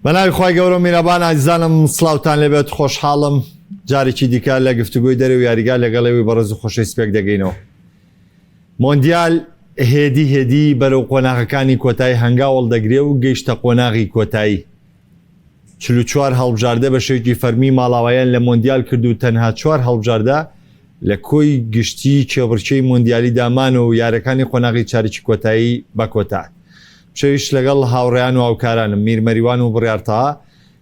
بەناوی خی گەورە میرەبان ئازیزانم سڵاوتان لەبێت خۆشحاڵم جارێکی دیکە لە گفتوگوی دەرەوە یاریگا لەگەڵەوەی بەڕێز و خۆشەی سپێک دەگەینەوە. مۆندیال هێدی بەرەو قۆناغەکانی کۆتایی هەنگاوڵ دەگرێ و گەیشتە قۆناغی کۆتایی 44 هەڵبژاردە بە شێوکی فەرمی ماڵاوایان لە مۆندیال کرد و تەنها 4 هەڵبژاردە لە کۆی گشتی کێبڕچەی مۆندیالی دامان و یارەکانی قۆناغی چارێکی کۆتایی بە کۆتا. شەویش لەگەڵ هاوڕێیان و هاوکارانم میرمەریوان و بڕیارتەوە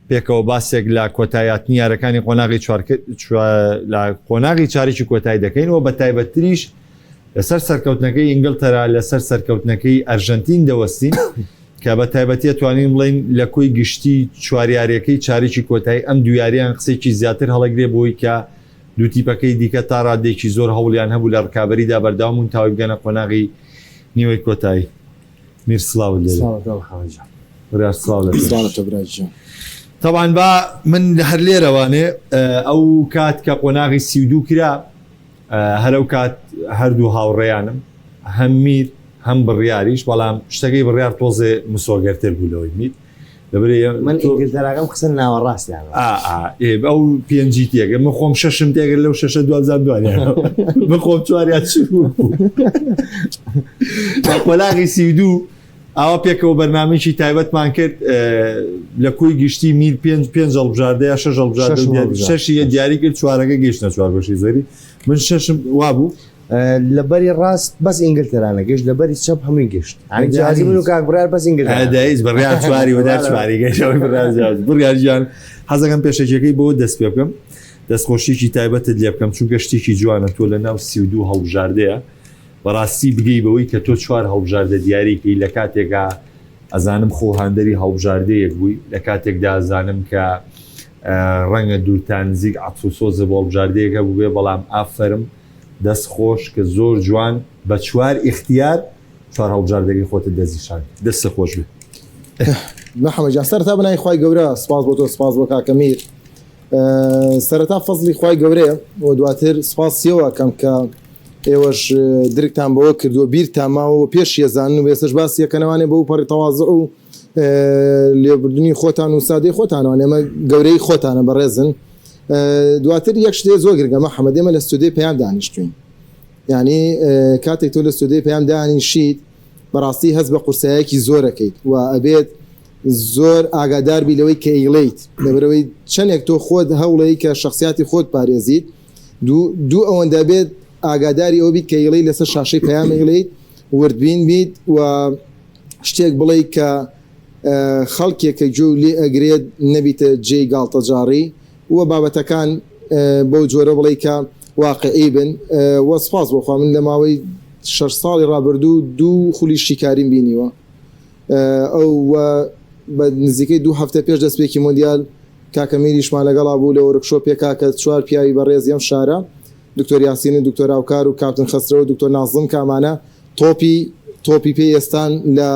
پێکەوە باسێک لە کۆتاییاتنی یارەکانی قۆناغی لە قۆناغی چارێکی کۆتایی دەکەینەوە بە تایبەتریش لەسەر سەرکەوتنەکەی ئینگلتەرا لەسەر سەرکەوتنەکەی ئەرژەنتین دەوەستین کە بە تایبەتیە توانین بڵین لە کۆی گشتی چواریارەکەی چارێکی کۆتایی ئەم دویاریان قسێکی زیاتر هەڵەگرێ بۆی کە دوو تیپەکەی دیکە تا ڕادێکی زۆر هەوڵیان هەبوو لە ڕکابەریدا بەرداوم تاوی بگەنە قۆناغی نیوەی کۆتایی. میر سلااو طبعاً با من هەر لێرەوانێ ئەو کات کە قۆناغی 32 کرا هەرەو کات هەردوو هاوڕێیانم هەم میر هەم بڕیاریش بەڵام شتەکەی بڕیار تۆزێ مسۆگەرتر بوو لەوەی میر من ئینگلتەراکەم قسە ناوەڕاستیان ئەو پێنجی تێگە من خۆم شەشم تێگەر لەو شەشە دوازان دوانیان من خۆم چواریات چ قۆناغی 32 ئەوە پێکەوە بەرنامێکی تایبەتمان کرد لە کوی گشتی میل 5 هەڵبژاردەیە 6 هەڵبژاردە شەشی دیاری کرد چوارەکە گەیشتە چوار بەشی زەری من شەشم وابوو لەبەری ڕاست بەس ئینگلتەرانە گەشت لەبەری چەپ هەمووی گەشت جیازی من و کاکبرار بەس ئینگلتەرا بڕیار چواری وەدار چواری گەشتەوەی بڕیار گیان حەزەکەم پێشەکەی بۆ دەست پێ بکەم دەستخۆشیی تایبەتت لێ بکەم چون گەشتێکی جوانە تۆ لە ناو 32 هەڵبژاردەیە بەڕاستی بگەی بەوەی کە تۆ 4 هەڵبژاردە دیاریکەی لە کاتێکا ئەزانم خۆ هاندەری هەڵبژاردەیەک بووی لە کاتێکدا ئەزانم کە ڕەنگە دوورتان نزیک عەتف و سۆزە بۆ هەڵبژاردەیەکە بووبێ بەڵام ئافرم دەست خۆش کە زۆر جوان بە 4 ئیختیار 4 هەڵبژاردەکەی خۆتە دەزیشان دەستە خۆش بێت. محەممەد سەرتا بنای خی گەورە سپاس بۆ تۆ سپاس بۆ کاکەمیر سەرەتا فەزلی خی گەورەیە و دواتر سپاسیەوە کەم کە ئێوەش درکتان بەوە کردووە بیرتان ماوە پێش یێزانن و ێسش باسی یەکەنەوانێ بەو پەڕی تەواضع و لێبوردنی خۆتان و سادەی خۆتانەوە ئێمە گەورەی خۆتانە بەڕێزن. دواتر یەک شتێ زۆر گرگە محەممەد ئێمە لە ستودیۆ پێیان دانیشتوین یعنی کاتێک تۆ لە ستودیۆ پێیان دانیشیت بەڕاستی هەست بە قورسایەکی زۆرەکەیت و ئەبێت زۆر ئاگادار بی لەوەی کە ئیڵیت لەبەرەوەی چەندێک تۆ خۆت هەوڵەی کە شخصیاتی خۆت پارێزیت دوو ئەوەندە بێت ئاگاداری ئەو بیت کە ئیڵەی لەسەر شاشەی پەیامی ئیڵیت وردبین بیت و شتێک بڵێ کە خەڵکێکە جۆ لێ ئەگرێت نەبیتە جێی گاڵتەجاری وە بابەتەکان بەو جۆرە بڵێ کە واقعی بن وەسپاس بۆخوا من لە ماوەی 6 ساڵی ڕابردوو 2 خولی شیکاریم بینیوە ئەو بە نزیکەی 2 هەفتە پێش دەستپێکی مۆندیال کاکەمیریشمان لەگەڵا بوو لە وەرکشۆپێکا کە 4 پیاوی بەڕێز ئەم شارە دکتۆر یاسین و دکتۆر ئاوکار و کاپتن خەسترە و دکتۆر نازم کامانە تۆپی پێئێستان لە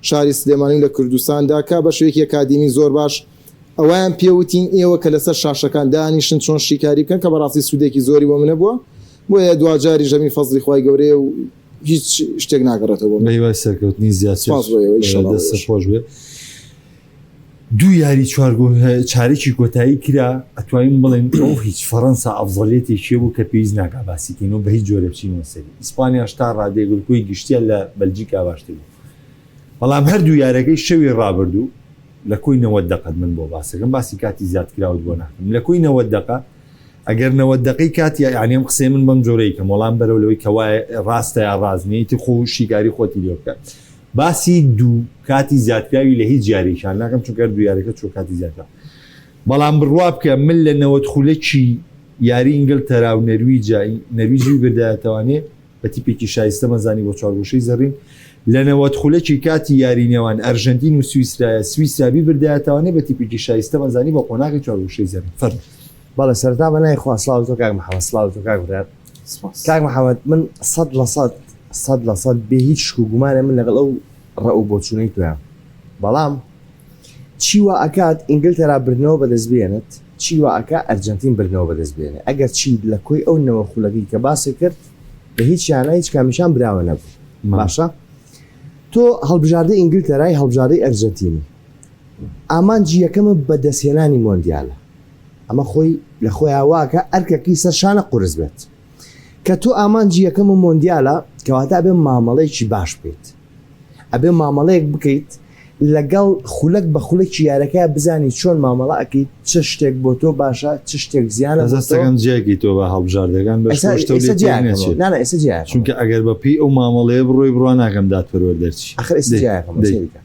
شاری سلێمانی لە کوردستاندا کا بە شوێکی ئەکادیمی زۆر باش ئەویان پێوتین ئێوە کە لەسەر شاشەکان دانیشن چۆن شیکاری بکەن کە بەڕاستی سوودێکی زۆری بۆ منە بووە بۆیە دوجاری ژەمی فەزلی خی گەورەیە و هیچ شتێک ناگەڕێتەوە بۆ سەرکەوتنی زیاتخۆش بێ. دوو یاری چارێکی کۆتایی کرا ئەتوانین بڵێن ئەو هیچ فەڕەنسا ئەفزەڵێتێکی بوو کە پێویست ناکا باسیکەینەوە بە هیچ جۆرە بچینەوە سەری ئیسپانیاش تا ڕادێگرکۆی گشتیان لە بەلجیکا باشتر بوو بەڵام هەردوو یارەکەی شەوی ڕابردوو لە کۆی 90 دقەت من بۆ باسەکەم باسی کاتی زیاد کراوت بۆ ناکەم لە کۆی 90 دقە ئەگەر 90 دقەی کاتی یعنیم قسەی من بەم جۆرەی کە وەڵام بەرەو لەوەی کەوای ڕاستە یا ڕازنیەتی خۆ شیکاری خۆتی لێ بکات باسی دوو کاتی زیادکراوی لە هیچ جارێکیان ناکەم چونکە دوو یارەکە چۆ کاتی زیادکرا بەڵام بڕوا بکە من لە 90 خولەکی یاری ئینگلتەرا و نەرویجی بردایەتەوانێ بە تیپێکی شایستە مەزانی بۆ چوارگۆشەی زەڕین لە 90 خولەکی کاتی یاری نێوان ئەرژەنتین و سویسرابی بردایەتەوانێ بە تیپێکی شایستە مەزانی بە قۆناغی چوارگۆشەی زەڕین فەرمو. بەڵێ سەرتا بەنای خوا سڵاو تۆ کاک محەممەد سڵاو تۆ کاک برار کاک محەممەد من 100% بێ هیچ شک و گومانە من لەگەڵ ئەو ڕەو بۆچوونەی تویان بەڵام چیوە ئەکات ئینگلتەرا بردنەوە بەدەستبێنێت چیوە ئەکا ئەرجەنتین بردنەوە بەدەستبێنێ ئەگەر چی لە کۆی ئەو نەوە خولەکەی کە باسی کرد بە هیچ یانە هیچ کامیشان براوە نەبوو باشە تۆ هەڵبژاردەی ئینگلتەرای هەڵبژاردەی ئەرجەنتینی ئامانجی یەکەمە بەدەستهێنانی مۆندیالە ئەمە خۆی لە خۆی واکە ئەرکەکی سەرشانە قورس بێت کە تۆ ئامانجی یەکەمە مۆندیالە کەواتە ئەبێ مامەڵەیەکی باش بێت ئەبێ مامەڵەیەک بکەیت لەگەڵ خولەک بە خولێکی یارەکە بزانی چۆن مامەڵە ئەەکەیت چ شتێک بۆ تۆ باشە چ شتێک زیانە دەستەکەم جێکی تۆ بە هەڵبژاردەکان ئێستا چونکە ئەگەر بە پێی ئەو مامەڵەیە بڕۆی بڕوان ناکەم دادپەروەر دەرچی ئەخر ئێستا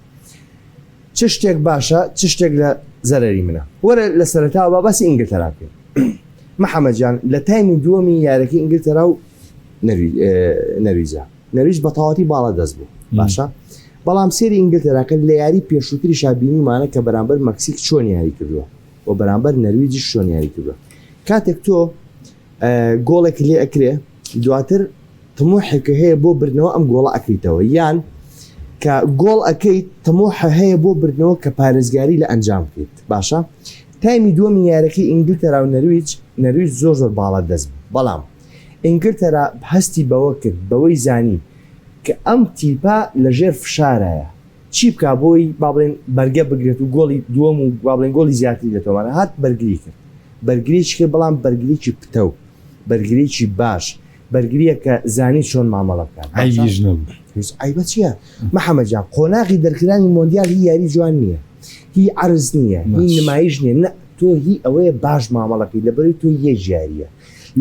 چ شتێک باشە چ شتێک لە زەرری منە وەرە لە سەرەتاوە با باسی ئینگلتەرا بکەین محەممەدجان لە تایمی دووەمی یارەکە ئینگلتەرا و نەرویج بە تەواتی باڵا دەست بوو باشە بەڵام سێری ئینگلتەراکە لە یاری پێشووتری شابینیمانە کە بەرامبەر مەکسیک چۆن یاری کردووە و بەرامبەر نەرویجی چۆن یاری کردووە کاتێک تۆ گۆڵێک لێ ئەکرێ دواتر تموحێکە هەیە بۆ بردنەوە ئەم گۆڵە ئەکەیتەوە یان کە گۆڵ ئەەکەیت تەمۆحە هەیە بۆ بردنەوە کە پارێزگاری لە ئەنجام بکەیت باشە تایمی دووەمی یارەکەی ئینگلتەرا و نەرویج زۆر زۆر باڵا دەست بەڵام ئینگلتەرا هەستی بەوە کرد بەوەی زانی کە ئەم تیپا لەژێر فشارایە چی بکە بۆی بابڵێن بەرگە بگرێت و گۆڵی دووەم و بابڵێن گۆڵی زیاتری دێتەوەمانە هات بەرگری کرد بەرگریش کرد بەڵام بەرگریکی پتە و بەرگریکی باش بەرگریە کە زانی چۆن مامەڵە بکات ئایبە چییە محەممەدجان قۆناغی دەرکردانی مۆندیال هی یاری جوان نییە هی عرز نییە هی نمایش نییە تۆ هی ئەوەیە باش مامەڵەکەی لەبەری تۆ یە ژیاریە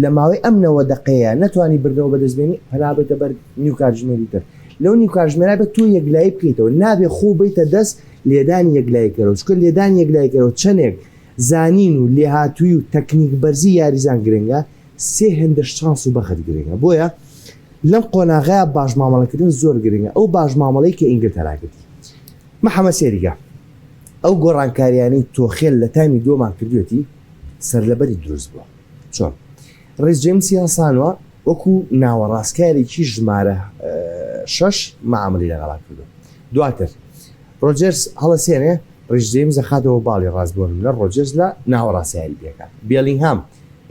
لە ماوەی ئەمنەوە دقەیە نەتوانی بردنەوە بەدەستبێنی هەرابێتە بەر نیو کارژمێری تر لەو نیو کارژمێرا بە تۆ یەکلایی بکەیتەوە نابێ خۆ بیتە دەست لێدانی یەکلایکەرەوە چکە لێدانی یەکلایکەرەوە چەندێک زانین و لێهاتووی و تەکنیک بەرزی یاریزان گرنگە سێ هەندە شانس و بەخت گرنگە بۆیە لەم قۆناغەیە باش مامەڵەکردن زۆر گرنگە ئەو باش مامەڵەی کە ئینگلتەرا کردی محەممەد سێریگە ئەو گۆڕانکاریانەی تۆخێل لە تایمی دۆمان کردوێتی سەرلەبەری دروست بووە چۆن ڕێز جێمسی هەسانوە وەکو ناوەڕاستکارێکی ژمارە 6 معاملی لەگەڵا کردو دواتر ڕۆجرس هەڵەسێنێ ڕێژ جێمزە خاتەوە باڵی ڕاستبوون لە ڕۆجرس لە ناوەڕاستیاری پێکات بێلینگهام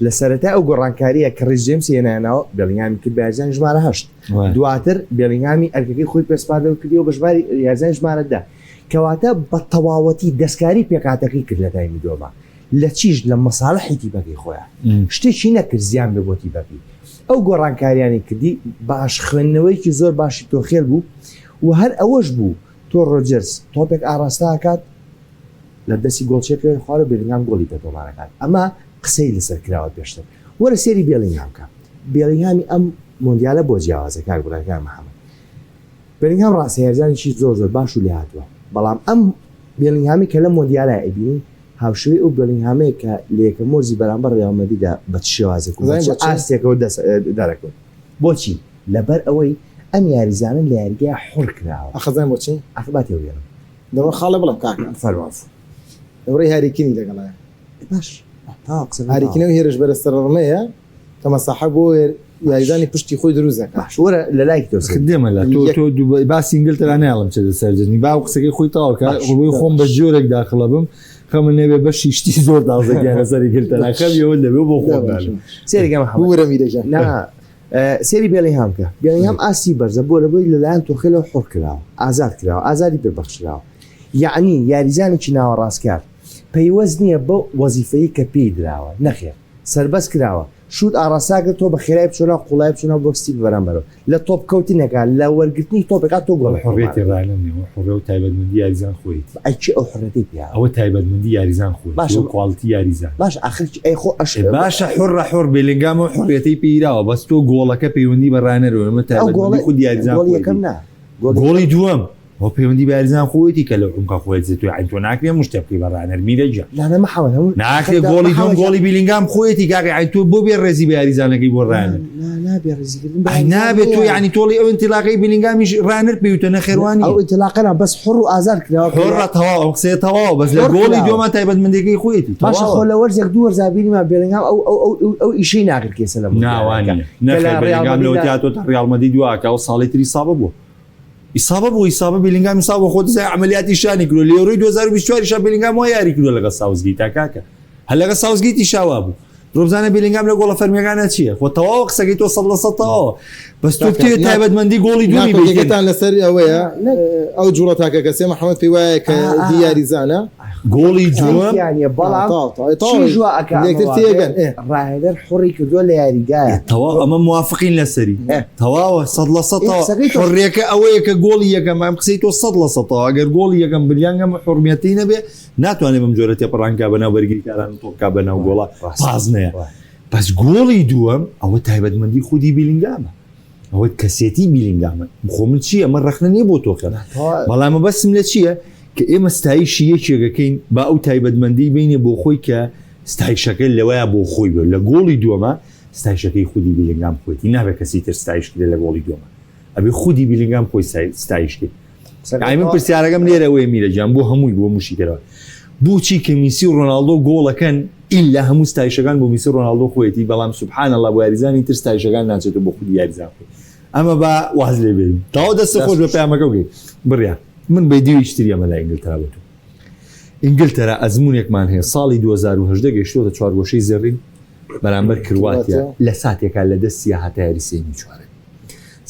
لە سەرەتا ئەو گۆڕانکاریە کە ڕێژ جێمسی هێنایانەوە بێلینگامی کرد بە یارزانی ژمارە 8 دواتر بێلینگامی ئەرکەکەی خۆی پێسپاردەوە کردی و بە ژماری یارزانی ژمارەدا کەواتە بە تەواوەتی دەستکاری پێکاتەکەی کرد لە تایمی دۆما لە چیش لە مەساڵحی تیپەکەی خۆیان شتێکی نەکرد زیان بێ بۆ تیپەکەی ئەو گۆڕانکاریانی کردی باش خوێندنەوەیکی زۆر باشی تۆخێل بوو و هەر ئەوەش بوو تۆ ڕۆجرس تۆپێک ئاڕاستاکات لە دەستی گۆڵچێکە خوارە بێلینگام گۆڵی پێتۆمانەکات ئەمە قسەی لەسەر کراوە پێشتر وەرە سێری بێلینگام کە بێلینگامی ئەم مۆندیالە بۆ جیاوازە کار گوڵەکان محەممەد بێلینگام ڕاستی هێرجانێکی زۆر زۆر باش و لێ هاتووە بەڵام ئەم بێلینگامی کە لە مۆندیالە ئەبینی هاوشێوی ئەو بێلینگامەیە کە لە یەکە مۆرزی بەرامبەر ڕێڵمەدیدا بە شێوازێک ئاستێکەوە دەرەکەوت بۆچی لەبەر ئەوەی ئەم یاریزانن لە یاریگای حڕ کراوە ئەخەزان بۆچی ئەخباتی وێنم دەوە خاڵە بڵم کاک فەرواف ئەوڕێی هاریکینی لەگەڵایە باش هاریکینەوە هێرش بەرەستە ڕمەیە کە مەساحە بۆ یاریزانی پشتی خۆی دروستەکە باش وەرە لە لایک تۆ خدێمە لە تۆ باسی ئینگلتەرا ناڵم چێ سەرجنی با قسەکەی خۆی تاوکە ڕووی خۆم بە جۆرێک داخڵە بم خەمە نەبێ بە شیشتی زۆر دازەگیانە سەری ئینگلتەرا خەمیەوە دەبێ بۆ خۆم سێریگە وەرە میرەجان سێری بێلینگهام کە بێلینگهام ئاسی بەرزە بۆ لەبووی لەلایەن تۆخێلەوە حڕ کراوە ئازاد کراوە ئازادی پێبەخشراوە یعنی یاریزانێکی ناوەڕاستکار پەیوەست نییە بە وەزیفەیە کە پێی دراوە نەخێر سەربەست کراوە شوت ئاڕاستاکە تۆ بە خێرای بچۆنە قوڵای بچۆنە بۆکسی بەرامبەرەوە لە تۆپ کەوتنەکە لە وەرگرتنی تۆپێکات تۆ گۆڵ حڕێتی ڕانەنی حڕێ و تایبەتمەندی یاریزان خۆیت ئەیچی ئەو حڕەتی پێ ئەوە تایبەتمەندی یاریزان خۆی باشە قواڵتی یاریزان باش ئاخر ئەی خۆ ئەش باشە حڕ بێلینگام و حڕێتی پێیراوە بەس تۆ گۆڵەکە پەیوەندی بە ڕانەرەوە تایبەتمەندی خود یاریزان یەکەم نا گۆڵی دووەم هو پەیوەندی بە یاریزان خۆیەتی کە لە عمقا خۆیت توی عین تۆ ناکرێ مشتێکی بە ڕانەر میرەجە نانە محەممەد هەموو ناکرێ گۆڵی دوم گۆڵی بێلینگام خۆیەتی کاکە عین تۆ بۆ بێ ڕێزی بە یاریزانەکەی بۆ ڕانەر نابێ ڕێزیکردن نابێت تۆ یعنی تۆڵی ئەو ئینتیلاقەی بێلینگامیش ڕانەر پێوتە نەخێوانی ئەو ئینتیلاقەنا بەس حڕ و ئازاد کراوە حڕە تەواو ئەو قسەیە تەواو بەس لە گۆڵی دووەمە تایبەتمەندیەکەی خۆیەتی باشە خۆ لە وەرزێک دوو وەرزابینیمان بێلینگام ئەو ئیشەی ناکرد کێسە لە ناوانە نەخێر بێلینگام لەوە تیاتۆ تا ڕیاڵمەدی دواکە ئەو ساڵی تری سابە بوو ئیسابە بۆ ئیسابە بێلینگام ئیسابە خۆ دەزای عملیاتی شانی کردو لە ئەوڕۆی 2024 شا بێلینگام وای یاری کردو لەگە ساوزگیت کاکە هەر لەگە ساوزگیتی شاوا بوو ڕۆبزانە بیلینگام لە گۆڵە فەرمیەکانە چییە خۆ تەواو قسەکەی تۆ 100% بەس تۆ بتوێت تایبەتمەندی گۆڵی دومی بگەیت ناکۆکێکتان لەسەر ئەوەیە ئەو جوڵە تاکە کەسێ محەممەد پێی وایە کە دیاریزانە گۆڵی دووەم بەڵام یەکتر تێگەن ڕاهێدەر حڕی کردووە لە یاریگایە تەواو ئەمە موافقین لەسەری تەواوە 100% حڕێکە ئەوەیە کە گۆڵی یەکەم ئەم قسەی تۆ 100% ئەگەر گۆڵی یەکەم بلیانگەم حرمەتی نەبێ ناتوانێت بەم جۆرە تێپەڕانکە بەناو بەرگریکاران تۆکا بەناو گۆڵە پازنەیە بەس گۆڵی دووەم ئەوە تایبەتمەندی خودی بیلینگامە ئەوە کەسێتی بیلینگامە خۆ من چییە ئەمە ڕەخنە نیە بۆ تۆکە بەڵامە بەسم لە چییە کە ئێمە ستایشی یەکێکەکەین با ئەو تایبەتمەندی بینێ بۆ خۆی کە ستایشەکە لەوەیە بۆ خۆی بێ لە گۆڵی دووەمە ستایشەکەی خودی بیلینگام خۆیتی نابێت کەسی تر ستایش کرێ لە گۆڵی دووەمە ئەبێ خودی بیلینگام خۆی ستایش کرد من پرسیارەکەم لێرەوەی میرەجان بۆ هەمووی بۆ موشیکەرەوە بۆچی کە میسی و ڕۆناڵدۆ گۆڵەکەن ئیلا هەموو ستایشەکان بۆ میسی ڕۆناڵدۆ خۆیەتی بەڵام سوبحان الله بۆ یاریزانی تر ستایشەکان ناچێتەوە بۆ خودی یاریزان خۆی ئەمە بە واز لێ بێن تاوا دەستە خۆش بە پەیامەکە بگەیت بڕیا من بەیدیوی شتری ئەمە لای ئینگلترا بۆ ئینگلترا ئەزمونێکمان هەیە ساڵی 2010 گەیشتووەتە چوارگۆشەی زێڕین بەرامبەر کرواتیا لە ساتێکا لە دەستیا هەتا یاری سێمی چوارە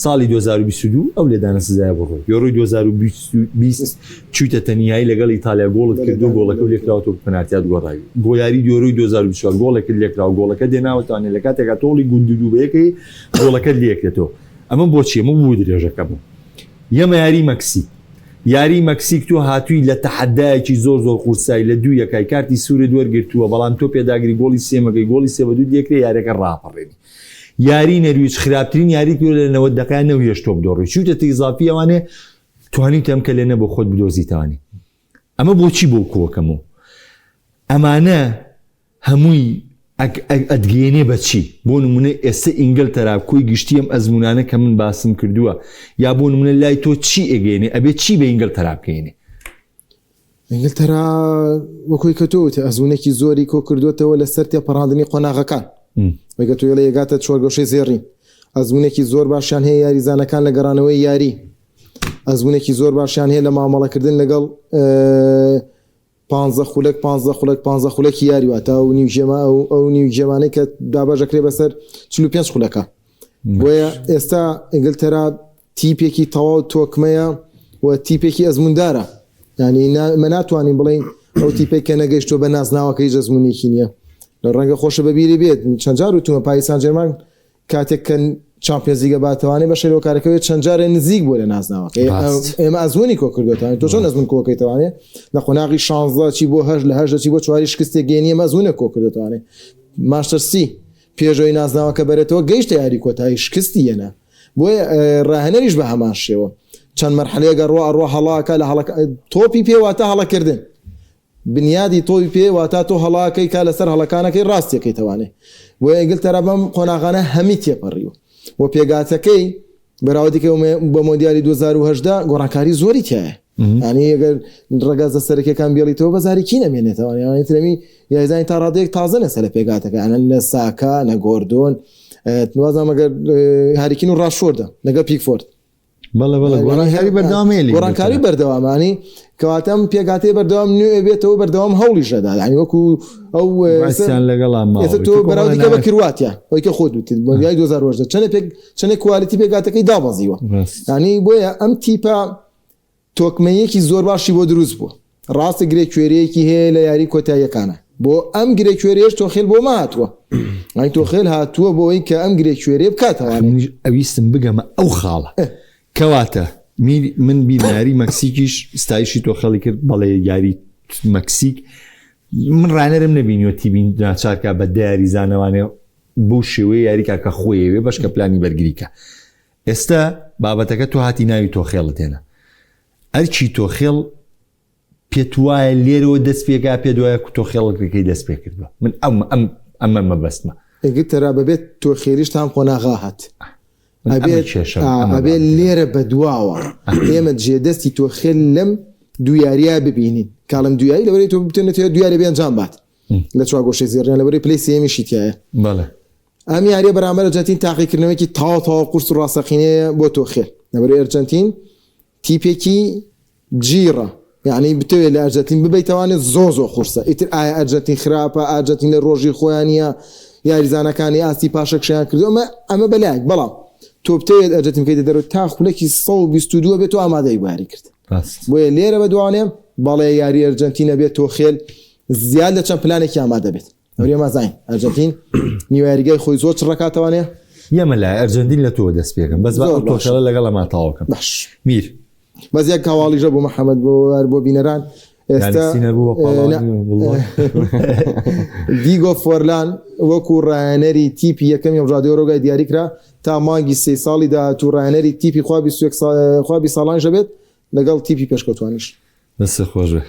ساڵی 2022 ئەو لێدانە سزای بڕۆ یۆڕۆی 2020 چوویتە تەنیایی لەگەڵ ئیتالیا گۆڵت کردو گۆڵەکە و لێکراوەوە پنالتیات گۆڕاوی گۆیاری یۆڕۆی 2024 گۆڵێکت لێکراوە گۆڵەکە دێناوەتوانێت لە کاتێکا تۆڵی گونددو بەیەکەی گۆڵەکە لێکرێتەوە ئەمە بۆچی ئەمە بوو درێژەکە بوو یەمە یاری مەکسی یاری مەکسیک تۆ هاتووی لە تەحەدایەکی زۆر قورسایی لە دوو یەکای کارتی سوورە دووەرگرتووە بەڵام تۆ پێداگری گۆڵی سێمەکەی گۆڵی سێ بە دوو دێکرێ یاریەکە ڕاپەڕێنی یاری نەرویج خراپترین یاری لە 90 دقیقە نەویەش تۆ بدۆڕی چووتە ئیزافی ئەوانێ توانی تەم کە لێنە بۆ خۆت بدۆزیتوانی ئەمە بۆچی بۆ کۆکەمەوە ئەمانە هەمووی ئەدگەێنێ بەچی بۆ نمونە ئێستا ئینگلتەرا کۆی گشتی ئەم ئەزمونانە کە من باسم کردووە یا بۆ نمونە لای تۆ چی ئەگەێنێ ئەبێ چی بە ئینگلتەرا بکەێنێ ئینگلتەرا وەکوی کەتۆتە ئەزمونێکی زۆری کۆ کردوێتەوە لە سەر تێپەڕاندنی قۆناغەکان وەگە تۆ لە یەگاتە چوارگۆشەی زێڕین ئەزمونێکی زۆر باشیان هەیە یاریزانەکان لە گەڕانەوەی یاری ئەزمونێکی زۆر باشیان هەیە لە مامەڵەکردن لەگەڵ 15 خولەکی یاری واتە و نیوژێما ئەو نیوژێمانەی کە دابەژەکرێ بەسەر 45 خولەکە بۆیە ئێستا ئینگلتەرا تیپێکی تەواو تۆکمەیە و تیپێکی ئەزموندارە ینی مە ناتوانین بڵین ئەو تیپێک کە نەگەیشتۆ بە نازناوەکەی ئەزمونێکی نییە لە ڕەنگە خۆشە بەبیری بێت چەند جار وتومە پاریسان جێرمان کاتێک کە چامپیۆنز لیگە باتەوانێ بە شەرۆکارەکەوێت چەند جارێ نزیک بووە لە نازناوەکە ئێمە ئەزموونی کۆ کردوێتوانێت تۆ چۆن ئەزمون کۆکەیتوانێت لە قۆناغی 16 چی بۆ هەژ لە هەژدە چی بۆ چواری شکستێک گەێنیە مەزمونە کۆ کردوێتوانێت ماشتەر سی پێشەوەی نازناوەکە بەرێتەوە گەیشتە یاری کۆتایی شکستی یەنە بۆیە ڕاهێنەریش بە هەمان شێوە چەند مەرحەلەیەگە ڕۆ هەڵاکە لە تۆپی پێواتە هەڵەکردن بنیادی تۆی پێ واتە تۆ هەڵاکەی کا لەسەر هەڵەکانەکەی ڕاستیەکەی توانێ بۆ ئینگلتەرا بەم قۆناغانە هەمی تێپەڕیوە بۆ پێگاتەکەی بەراوردیکە بە مۆندیالی 2010 گۆڕانکاری زۆری تایە ینی ئەگەر ڕگەز سەرەکیەکان بێڵیتەوە بەزارێکی نەمێنێتەوە ترمی یاریزانی تا ڕادەیەک تازە لەسەر پێگاتەکە ئەنە نە ساکە نە گۆردۆن وازام ئەگەر هاریکین و ڕاشۆردە لەگە پیکفۆرد گۆڕانکاری بەردەوامانی کەواتەم پێگاتێ بەردەوام نوێ بێتەوە بەردەوام هەوڵی ژەدا ینی وەکو ئەو تۆ بەراودیکە بە کرواتیا ئەوکە خۆت وتیت بۆیای 2010 چەندێک کوالیتی پێگاتەکەی دابەزیوە ینی بۆیە ئەم تیپە تۆکمەیەکی زۆر باشی بۆ دروست بووە ڕاستە گرێکوێریەکی هەیە لە یاری کۆتاییەکانە بۆ ئەم گرێکوێریش تۆخێل بۆ ماتووە ئەی تۆخێل هاتووە بۆەوەی کە ئەم گرێکوێریە بکاتەوە ئەویستم بگەمە ئەو خاڵە کەواتە من بیناری مەکسیکیش ستایشی تۆ خەڵی کرد بەڵێ یاری مەکسیک من ڕانەرم نبینیوە تیبین ناچارکە بە دیاریزانەوانێ بۆ شێوەیە یاریکە کە خۆیەوێ بەشکە پلانی بەرگریکە ئێستا بابەتەکە تۆ هاتی ناوی تۆ خێڵت هێنا ئەرچی تۆ خێڵ پێت وایە لێرەوە دەست پێکا پێ دوایە تۆ خێڵەکەی دەست پێ کردوە من ئەمە مەبەستمە ئینگلتەرا بەبێت تۆ خێریش تام قۆناغا هات ئەبێ لێرە بە دواوە ئێمە جێدەستی تۆ خێل لەم دویاریە ببینین کاڵم دوایی لەوەی تۆ بتێنێتەوە دویارە بێنجام بات لە چوارگۆشەی زێڕیان لەبەری پلەی سێمیشی تایە ئەم یاریە بەرامبەر ئەرجەنتین تاقیکردنەوەیکی تاو قورس و ڕاستەقینەیە بۆ تۆ خێل لەبەری ئەرجەنتین تیپێکی جیڕە یعنی بتوێت لە ئەرجەنتین ببیتەوانێت زۆ قورسە ئیتر ئایا ئەرجەنتین خراپە ئەرجەنتین لە ڕۆژی خۆیانە یاریزانەکانی ئاستی پاشەکشیان کردو ئەمە بەلایەک بەڵام تۆ بتەوێت ئەرجەنتین دەرەوە تا خولەکی 122 بێت و ئامادەی باری کرد بۆیە لێرە بە دوانێ بەڵێ یاری ئەرجەنتینە بێت تۆ خێل زیاد لە چەند پلانێکی ئامادە بێت ئەوریە مازین ئەرجەنتین نیوەیاریگای خۆی زۆر ڕکاتەوانێ یەمە لای ئەرجەنتین لە تۆ دەست پێکەم بەس تۆشەڵە لەگەڵ ئەما تاواکەم باش میر بەزیەک کاواڵیژە بۆ محەممەد بۆ بینەران ئێستا دیگۆ فۆرلان وەکو ڕایەنەری تیپی یەکەمی ڕادیۆڕۆگای دیاریکرا تا مانگی 3 ساڵیدا تو ڕایەنەری تیپی خوابی ساڵان ژەبێت لەگەڵ تیپی پێشکەوتوانیش دەستە خۆشە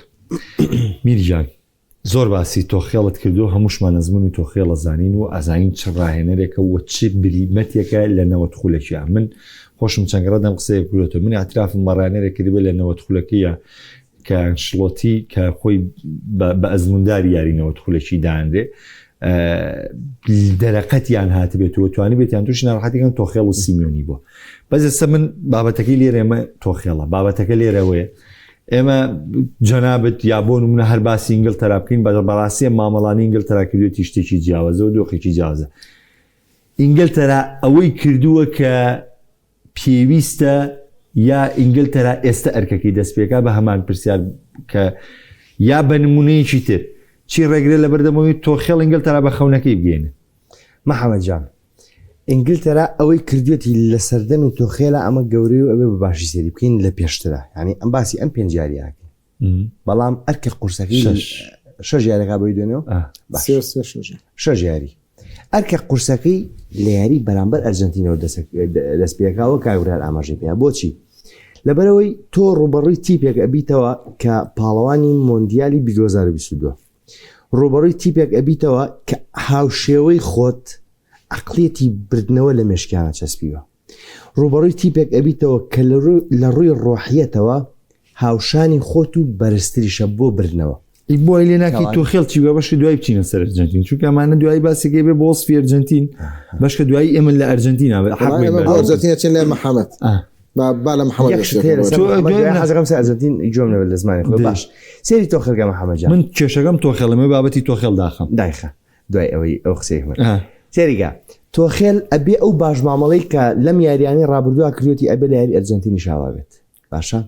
میرجان زۆر باسی تۆخێڵت کردو هەمووشمان نزمونی تۆخێڵە زانین و ئازانین چ ڕاهێنەرێکە و چ بریمەتێکە لە نەوەت خولەکیە من خۆشم چەنگڕە دەم قسەیە بگرێتەوە من ئاطرافم بەڕانەرێک کردبێت لە نەوەت خولەکەیە کە ئەنشلۆتی کە خۆی بە ئەزمونداری یارینەوەت خولەکی دانرێ دەرەقەتیان هاتبێتەوە توانی بێتیان تووشی ناڕەحەتیکەن تۆخێڵ و سیمیۆنی بۆ بەزەسە من بابەتەکەی لێرە ئێمە تۆخێڵە بابەتەکە لێرەوەیە ئێمە جەنابەت یا بۆ نمونە هەر باسی ئینگلتەرا بکەین بەڕاستی مامەڵانی ئینگلتەرا کردوێتی شتێکی جیاوازە و دۆخێکی جیاوازە ئینگلتەرا ئەوەی کردووە کە پێویستە یا ئینگلتەرا ئێستا ئەرکەکەی دەستپێکا بە هەمان پرسیار کە یا بە نمونەیەکی تر چی ڕێگرێت لە بەردەمەوەی تۆخێڵ ئینگلتەرا بە خەونەکەی بگەێنێ محەممەد جان ئینگلتەرا ئەوەی کردوێتی لە سەردەمی تۆخێلە ئەمە گەورەی و ئەوێ بە باشی سێری بکەین لە پێشترا ینی ئەم باسی ئەم پێنجاریاکەین بەڵام ئەرکە قورسەکەی شەژ یاریەکە بۆی دوێنەوە شەژ یاری ئەرکە قورسەکەی لە یاری بەرامبەر ئەرجەنتینەوە دەست پێکاوە کاگورار ئاماژەی پێیا بۆچی لەبەرەوەی تۆ ڕوبەڕووی تیپێک ئەبیتەوە کە پاڵەوانی مۆندیالی 2022 ڕوبەڕووی تیپێک ئەبیتەوە کە هاوشێوەی خۆت عقلێتی بردنەوە لە مێشکیانە چەسبیوە ڕوبەڕووی تیپێک ئەبیتەوە کە لە ڕووی ڕۆحیەتەوە هاوشانی خۆت و بەرزتریشە بۆ بردنەوە بۆ لێ ناکی تۆخێڵ چی بە بەشی دوای بچینە سەر ئەرجەنتین چونکە ئەمانە دوای باسێکی بێ بۆ وەسفی ئەرجەنتین بەشکە دوایی ئێمە لە ئەرجەنتینە ئەرجەنتینە چێن لە محەممەد با لە محەممەد حەزەکەم سەر ئەرجەنتین جۆم لە زمانی خۆ باش سێری تۆخێڵگە محەممەد جان من کێشەکەم تۆخێڵەمە بابەتی تۆخێڵ داخەم دایخە دوای ئەوەی ئەو قسەی سێریگە تۆخێل ئەبێ ئەو باش مامەڵەی کە لەم یاریانی ڕابردووە کردوەتی ئەبێ لە یاری ئەرجەنتینی شاوا بێت باشە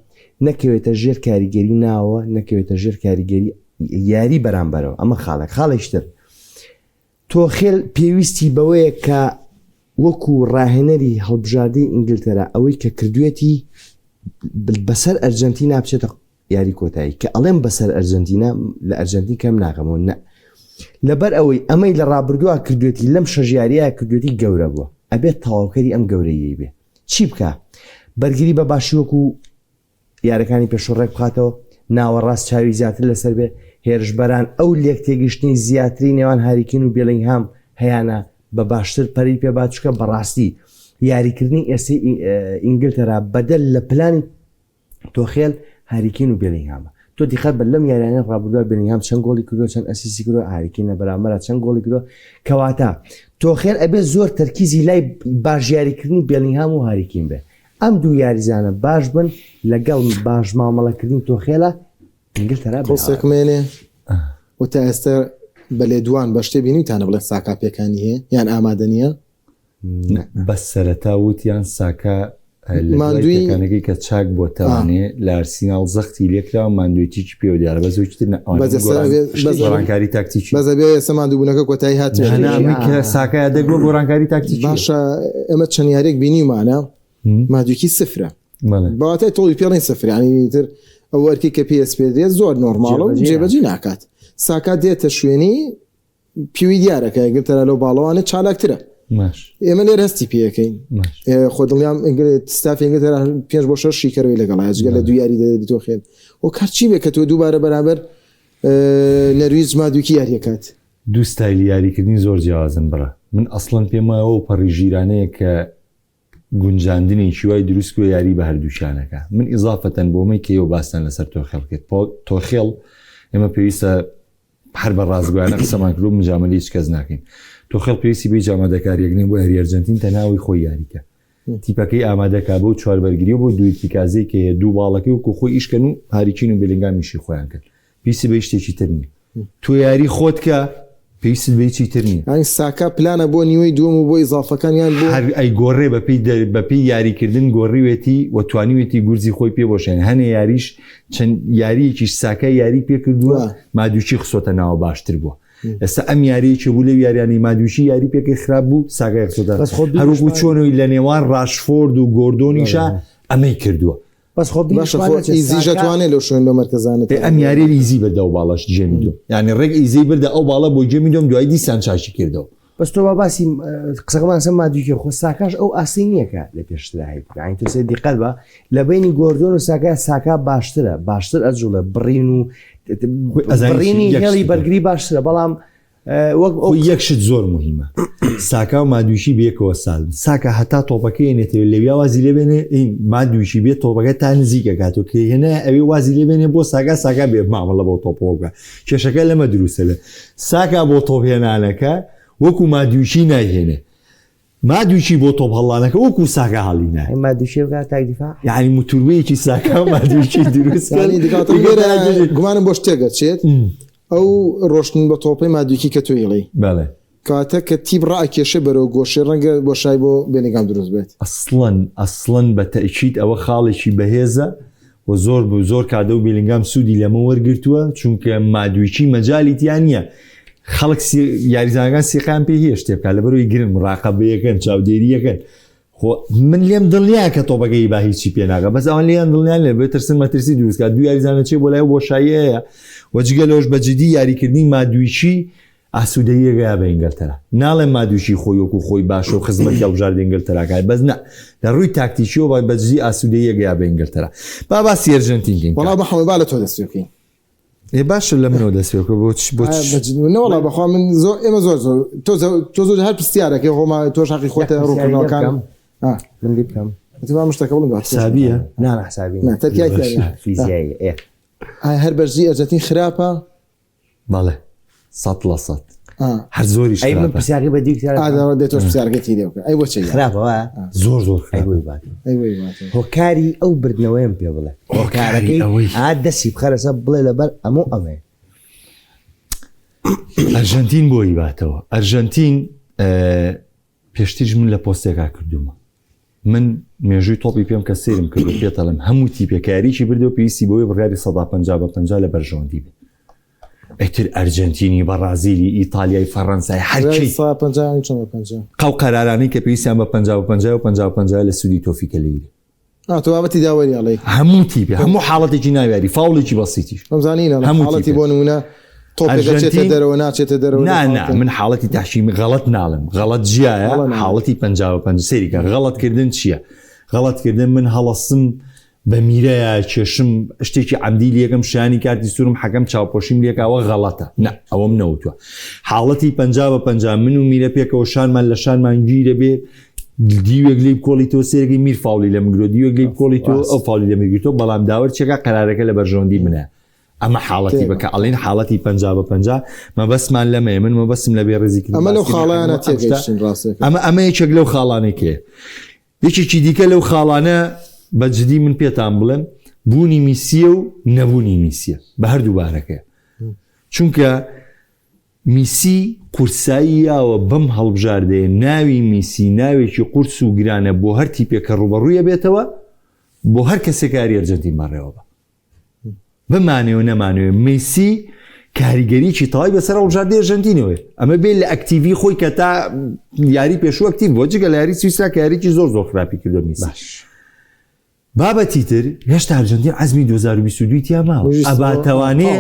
نەکەوێتە ژێر کاریگەری ناوە نەکەوێتە ژێر کاریگەری یاری بەرامبەرەوە ئەمە خاڵێکتر تۆخێل پێویستی بەوەیە کە وەکو ڕاهێنەری هەڵبژاردەی ئینگلتەرا ئەوەی کە کردوێتی بەسەر ئەرجەنتینا بچێتە یاری کۆتایی کە ئەڵێم بەسەر ئەرجەنتینا لە ئەرجەنتین کەم ناکەمەوە نە لەبەر ئەوەی ئەمەی لە ڕابردووە کردوێتی لەم شەژیاریە کردوێتی گەورە بووە ئەبێت تەواوکەری ئەم گەورەیەی بێ چی بکە بەرگری بە باشی وەکو یارەکانی پێشڕێک بخاتەوە ناوەڕاست چاوی زیاتر لەسەر بێ هێرشبەران ئەو لێک تێگەشتنی زیاتری نێوان هاریکین و بێلینگهام هەیەە بە باشتر پەری پێ باچکە بەڕاستی یاریکردنی ئێستی ئینگلتەرا بەدەل لە پلانی تۆخێل هاریکین و بێلینگهامە تۆ دیخەت بە لەم یاریانە ڕابردووە بێلینگهام چەند گۆڵی کردو چەند ئەسیسی کردو هاریکینە بەرامبەر چەند گۆڵی کردو کەواتە تۆخێل ئەبێ زۆر تەرکیزی لای باش یاریکردنی بێلینگهام و هاریکین بێ ئەم دوو یاریزانە باش بن لەگەڵ باش مامەڵەکردنی تۆخێلە ئینگلتەرا قسێکمێنێ و تا ئێستا بە لێدوان بە شتێ بینیتانە بڵێن ساکا پێکانی هەیە یان ئامادە نییە بەس سەرەتا وتیان ساکە ماندوویەکانەکەی کە چاک بۆ تەوانێ لە ئارسیناڵ زەختی لێکرا و ماندوێتیی پێوە دیارە بەزۆرانکاری تاکتیکی بەزە بێ ئێستا ماندووبوونەکە کۆتایی هات ساکە دەگوە گۆڕانکاری تاکتیکی باشە ئەمە چەند یارێک بینیمانە مادوێکی سفرە بەواتای تۆڵی پێڵین سفرانی تر ئەو وەرکی کە پێس پێدرێت زۆر نۆرماڵە و جێبەجی ناکات ساکات دێتە شوێنی پیوی دیارەکە گرتەرە لەو باڵەوانە چالاکترە ئێمە لێر هەستی پێەکەین خۆ دڵیام ستافی ئینگلتەرا 5 بۆ 6 شیکەرەوەی لەگەڵ جگە لە دوو یاری دەدەیت تۆ خێن و کارچی بێ کە تۆ دووبارە بەرامبەر نەرویج مادووکی یاریەکات دوو ستایلی یاریکردنی زۆر جیاوازن بڕە من ئەسڵەن پێمەوە پەڕی ژیرانەیە کە گونجاندنێکی وای دروست و یاری بە هەردووشانەکە من ئیزافەتەن بۆمەی کەەوە باستان لەسەر تۆخێڵ کرد تۆخێڵ ئێمە پێویستە هەر بە ڕازگویانە قسەمان کرد و مجامەلی هیچ کەس ناکەین تۆخێڵ پێویستی بێ ئامادەکاریەکنی بۆ هەری ئەرجەنتین تەناوی خۆی یاریکە تیپەکەی ئامادەکا بۆ چواربەرگری بۆ دوو تیکازەی کە دوو باڵەکەی وکو خۆی ئیشکەن و هاریکین و بێلینگامیشی خۆیان کرد پێویستی بە شتێکی تر نیە تۆ یاری خۆت کە پێویست بێ چی تر نییە ئەنی ساکە پلانە بۆ نیوەی دووەم و بۆ ئیزافەکانیان بۆ هەر ئەی گۆڕێ بەپی یاریکردن گۆڕیوێتی و توانیوێتی گورزی خۆی پێ بۆشێن هەنێ یاریش چەند یاریەکیش ساکە یاری پێ کردووە مادووچی خسۆتە ناوە باشتر بووە ئێستا ئەم یاریەکی بوو لە یاریانی مادووشی یاری پێکی خراپ بوو ساگای خسۆتە هەروکو چۆنەوەی لە نێوان ڕاشفۆرد و گۆردۆنیشە ئەمەی کردووە بەس خۆ ئیزیژە توانێت لە شوێن لە مەرکەزانێت ئەم یاری ئیزی بردە و باڵش جێمی دوم یعنی ڕێک ئیزی بردە ئەو باڵە بۆ جێمی دوم دوای دیسان چاشی کردەوە بەس تۆ باسی قسەکەمان سە مادووکی خۆ ساکاش ئەو ئاسی نییەکە لە پێشترا هەیە تۆ سێ دیقەت بە لە بینی گۆردۆن و ساکا باشترە ئەجوڵە بڕین و بڕینی هێڵی بەرگری باشترە بەڵام وەک یەکشت زۆر مهمە ساکا و مادووشی بێکەوە سال ساکە هەتا تۆپەکەیێنێتەوە لەویا وازی لێبێنێ مادووشی بێت تۆپەکە تا نزیکە کاتۆ کە هێنە ئەوێ وازی لێبێنێ بۆ ساکا بێ ماوەڵە بۆ تۆپۆگە کێشەکە لەمە دروستە بێ ساکا بۆ تۆپهێنانەکە وەکو مادووشی نایهێنێ مادووشی بۆ تۆپ هەڵانەکە وەکو ساکە هەڵی نای مادووشی تاکدیفا یعنی موتوروەیەکی ساکا و مادووشی دروست گومانم بۆ شتێگە چێت ئەو ڕۆشتن بە تۆپی مادووکی کە توێڵی بەڵێ کاتە کە تیب ڕاکێشە بەرەو گۆشی ڕەنگە بۆ شای بۆ بێنێکام دروست بێت ئەسڵەن بە تەئکید ئەوە خاڵێکی بەهێزە و زۆر کادە و بێلنگام سوودی لەمە وەرگرتووە چونکە مادوویکی مەجای تیان نییە خەڵک یاریزانەکان سیقام پێ هەیە شتێکا لە بەرەوەی گرن ڕاقەبەیەکەن چاودێریەکەن من لێم دڵنیا کە تۆپەکەی با هیچی پێناگە بەس ئەوان لیان دڵنیان لێ بێترسن مەترسی دروستکە دوو یاریزانە چێ بۆ لای بۆشاییەیە وەجگە لەوەش بەجددی یاریکردنی مادوویکی ئاسوودەیەگەیا بە ئینگلتەرا ناڵێ مادووشی خۆی وەکو خۆی باشە و خزمەتی هەڵبژاردە ئینگلتەراکای بەس نە لە ڕووی تاکتیکیەوە با بەجددی ئاسوودەیەگەیا بە ئینگلتەرا باسی ئەرژەنتینین وەڵا بەحەڵ با لە تۆ دەستێکین ێ باشە لە منەوە دەستێکە بۆنەوەڵا بەخوا من زۆر ئێمە زۆر تۆ زۆر هەر پرسیارەکەی خۆما تۆ شاقی خۆتە ڕووکردنەوەکان من بکەم مشتەکە بڵم حسابیە حسابی فیزیایی هەر بەرزی ئەرجەتین خراپە بەڵێ 100% هەر زۆریش پرسیاری بە دێتۆ پرسیارگەتی لێوکە ئەی بۆچی خراپەوە زۆر هۆکاری ئەو بردنەوەیم پێ بڵێ هۆکارەکەی دەسی بخەرەسە بڵێ لەبەر ئەمە ئەمێ ئەرژەنتین بۆی باتەوە ئەرژەنتین پێشتیش من لە پۆستێکا کردومە من مێژووی تۆپی پێم کە سێرم کردو پێتەڵم هەموو تیپێکاریی بردەوە پێویستی بۆی بڕیاری 150 لە بەرژەوەندی بێت ئەتر ئەرجنتینی بەڕازیلی ئیتالیای فەڕەنسای هەرچی قەو قەرارانەی کە پێویستیان بە 50 لە سوودی تۆفیکە لێری تۆ بابەتی داوەری ئەڵێ هەموو تیپی هەموو حاڵەتێکی ناویاری فاوڵێکی بەسیتیش ئەمزانین حاڵەتی بۆ نمونە تۆپێکێتە دەرەوە ناچێتە دەرەوە من حاڵەتی تاشیمی غەڵەت ناڵم غەڵەت جیایە حاڵەتی 50 سێریکە غەڵەتکردن چییە غەڵەتکردن من هەڵەستم بە میرەیە کێشم شتێکی عەمدی لێکم شانی کارتی سوورم حەکەم چاوپۆشیم لێکەوە غەڵەتە نە ئەوەم نەوتووە حاڵەتی 50 من و میرە پێکەوە شانمان لە شانمان گیرە بێ دیوێک لێ کۆڵی تۆ سێرگی میر فاولی لە مگرۆ دیوێک لێ کۆڵی تۆ ئەو فاولی لە میرگرتۆ بەڵام داوەر چێکە قەرارەکە لە بەرژەوەندی منە ئەمە حاڵەتی بکە ئەڵێن حاڵەتی 50 مەبەسمان لەمەیە من مەبەسم لە بێ ڕێزیکردن ئەمە لەو خاڵانە تێگەیشتن ڕاستەکە ئەمە یەکێک لەو خاڵانێکێ یەکێکی دیکە لەو خاڵانە بەجددی من پێتان بڵێم بوونی میسیە و نەبوونی میسیە بە هەردوو بارەکە چونکە میسی قورساییەوە بەم هەڵبژاردەیە ناوی میسی ناوێکی قورس و گرانە بۆ هەر تیپێکە ڕوبەڕوویە بێتەوە بۆ هەر کەسێکاری ئەرجەنتین بەڕێوە بە بمانێەوە نەمانوێ میسی کاریگەریی تەواوی بەسەر هەڵبژاردەی ئەرجەنتینەوە ئەمە بێت لە ئەکتیڤی خۆی کە تا یاری پێشوو ئەکتیڤ بۆ جگە لە یاری سویسرا کە یاریی زۆر خراپی کردو میسی بابەتی تر هێشتا ئەرجەنتین عەزمی 2022 تیا ماوە ئەباتەوانێ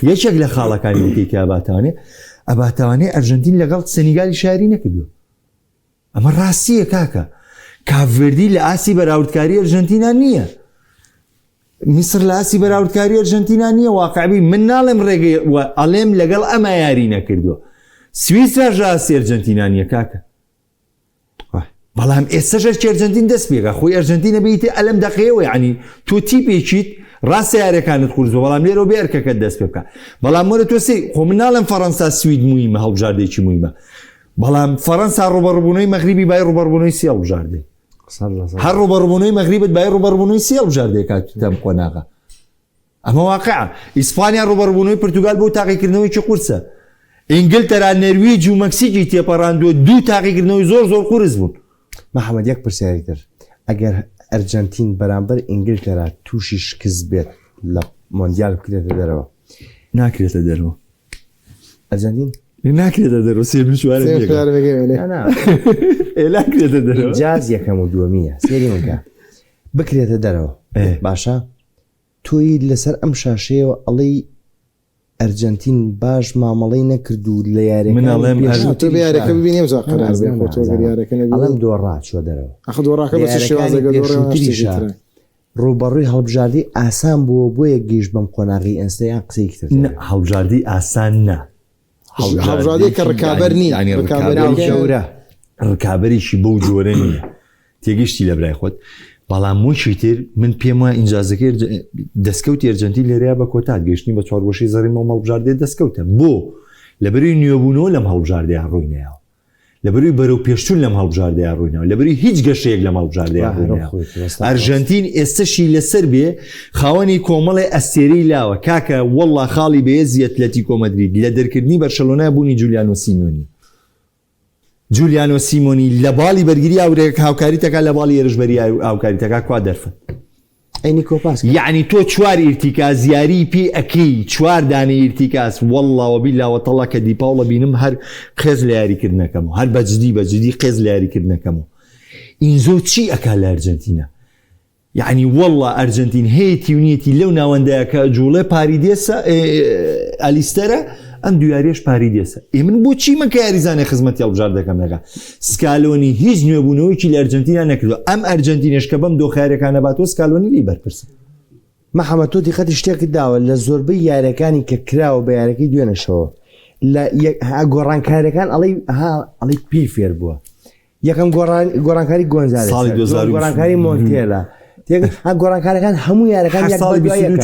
یەکێک لە خاڵەکانی دیکەی ئەباتەوانێ ئەرجەنتین لەگەڵ سەنیگالی شاری نەکردو ئەمە ڕاستیە کاکە کاڤێردی لە ئاسی بەراوردکاری ئەرجەنتینا نییە میسر لە ئاسی بەراوردکاری ئەرجەنتینا نییە واقعبی من ناڵێم ڕێگەی ئەڵێم لەگەڵ ئەمە یاری نەکردووە سویسرا ژاسی ئەرجەنتینا نییە کاکە بەڵام ئێستاژەر ئەرجەنتین دەست پێکە خۆی ئەرجەنتینە بیتێ ئەلەم دەقەیەوە ینی تۆ تیپێکیت ڕاستە یارەکانت قورزەوە بەڵام لێرە بێ ئەرکەکەت دەست پێ بکە بەڵام وەرە تۆ سێ خۆ من ناڵێم فەڕەنسا سوید مویمە هەڵبژاردێکی مویمە بەڵام فەڕەنسا ڕوبەڕبوونەوەی مەغریبی بای ڕوبەڕبوونەوەی سێ هەڵبژاردێ هەر ڕوبەڕبوونەوەی مەغریبت بای ڕوبەڕبوونەوەی سێ هەڵبژاردێ کاتتەم قۆناغا ئەمە واقعە ئیسپانیا ڕوبەڕبوونەوەی پورتوگال بۆ تاقیکردنەوەیکی قورسە ئینگلتەرا نەرویج و مەکسیکی تێپەڕاندووە 2 تاقیکردنەوەی زۆر قورس بوون. محەممەد یەک پرسیاری تر ئەگەر ئەرجنتین بەرامبەر ئینگلتەرا تووشی شکست بێت لە مۆندیال بکرێتە دەرەوە ناکرێتە دەرەوە ئەرجنتین ناکرێتە دەرەوە ناکرێتە دەرەوە جاز یەکەم و دووەمیە سێری منکە بکرێتە دەرەوە باشە تۆی لەسەر ئەم شاشەیەوە ئەڵەی ئەرجنتین باش مامەڵی نەکرد و لە یارێک یارەکە ببینیم ئەڵم دۆڕا چوە دەرەوە دۆڕاکە ڕوبەڕووی هەڵبژاردی ئاسان بووە بۆ یەک گەیشت بەم قۆناغی ئەنستەیان قسەی کرد هەڵبژاردی ئاسان نا هەڵبژاردی کە ڕکابەر نیە ڕکابەریشی بەو جۆرە نییە تێگەشتی لە برای خۆت بەڵام موشی تر من پێم وایە ئینجازەکەی دەستکەوتی ئەرجنتین لێرەیە بە کۆتات گەشتنی بە 4 گۆشەی زەڕیمەوە هەڵبژاردێ دەستکەوتە بۆ لەبەروی نوێبوونەوە لەم هەڵبژاردەیە ڕووینەوە لەبەروی بەرەو پێشتون لەم هەڵبژاردەیە ڕووینەوە لەبەروی هیچ گەشەیەک لەم هەڵبژاردەیە ڕووینەوە ئەرژەنتین ئێستاشی لەسەر بێ خاوەنی کۆمەڵی ئەستێرەی لاوە کاکە وەڵڵا خاڵی بەهێزی ئەتلەتیکۆ مەدرید لە دەرکردنی بەرشەلۆنا بوونی جولیانۆ سیمۆنی لە باڵی بەرگری هاوکاری تەکا لە باڵی ێرشبەری هاوکاری تەکا کوا دەرفن ئەینی کۆپاس یعنی تۆ 4 ئیرتیکاز یاری پێ ئەکەی 4 دانە ئیرتیکاس وەڵڵاوە بیلاوەتەڵا کە دیپاوڵە بینم هەر قێز لە یاریکردنەکەمەوە هەر بەجددی قێز لە یاریکردنەکەمەوە ئینزۆ چی ئەکا لە ئەرجنتینە یعنی وەڵڵا ئەرجنتین هەیەی ونیەتی لەو ناوەندەیە کە جوڵێ پاریدێسە ئەلیستەرە ئەم دویاریش پاریدێسە من بۆچی مەکە یاریزانێ خزمەتی هەڵبژار دەکەم لەگە سکالۆنی هیچ نوێبوونەوەیکی لە ئەرجنتینا نەکردو ئەم ئەرجنتینش کە بەم دۆخارەکانە باتۆ سکالۆنی لی بەرپرسە محەممەد تۆ دیقەتی شتێکت داوە لە زۆربەی یارەکانی کە کراوە بە یارەکەی دوێنەشەوە لە گۆڕانکاریەکان ئەڵی پێی فێر بووە یەکەم گۆڕانکاری گۆنزالێس گۆڕانکاری مۆنتێلا گۆڕانکارەکان هەموو یارەکان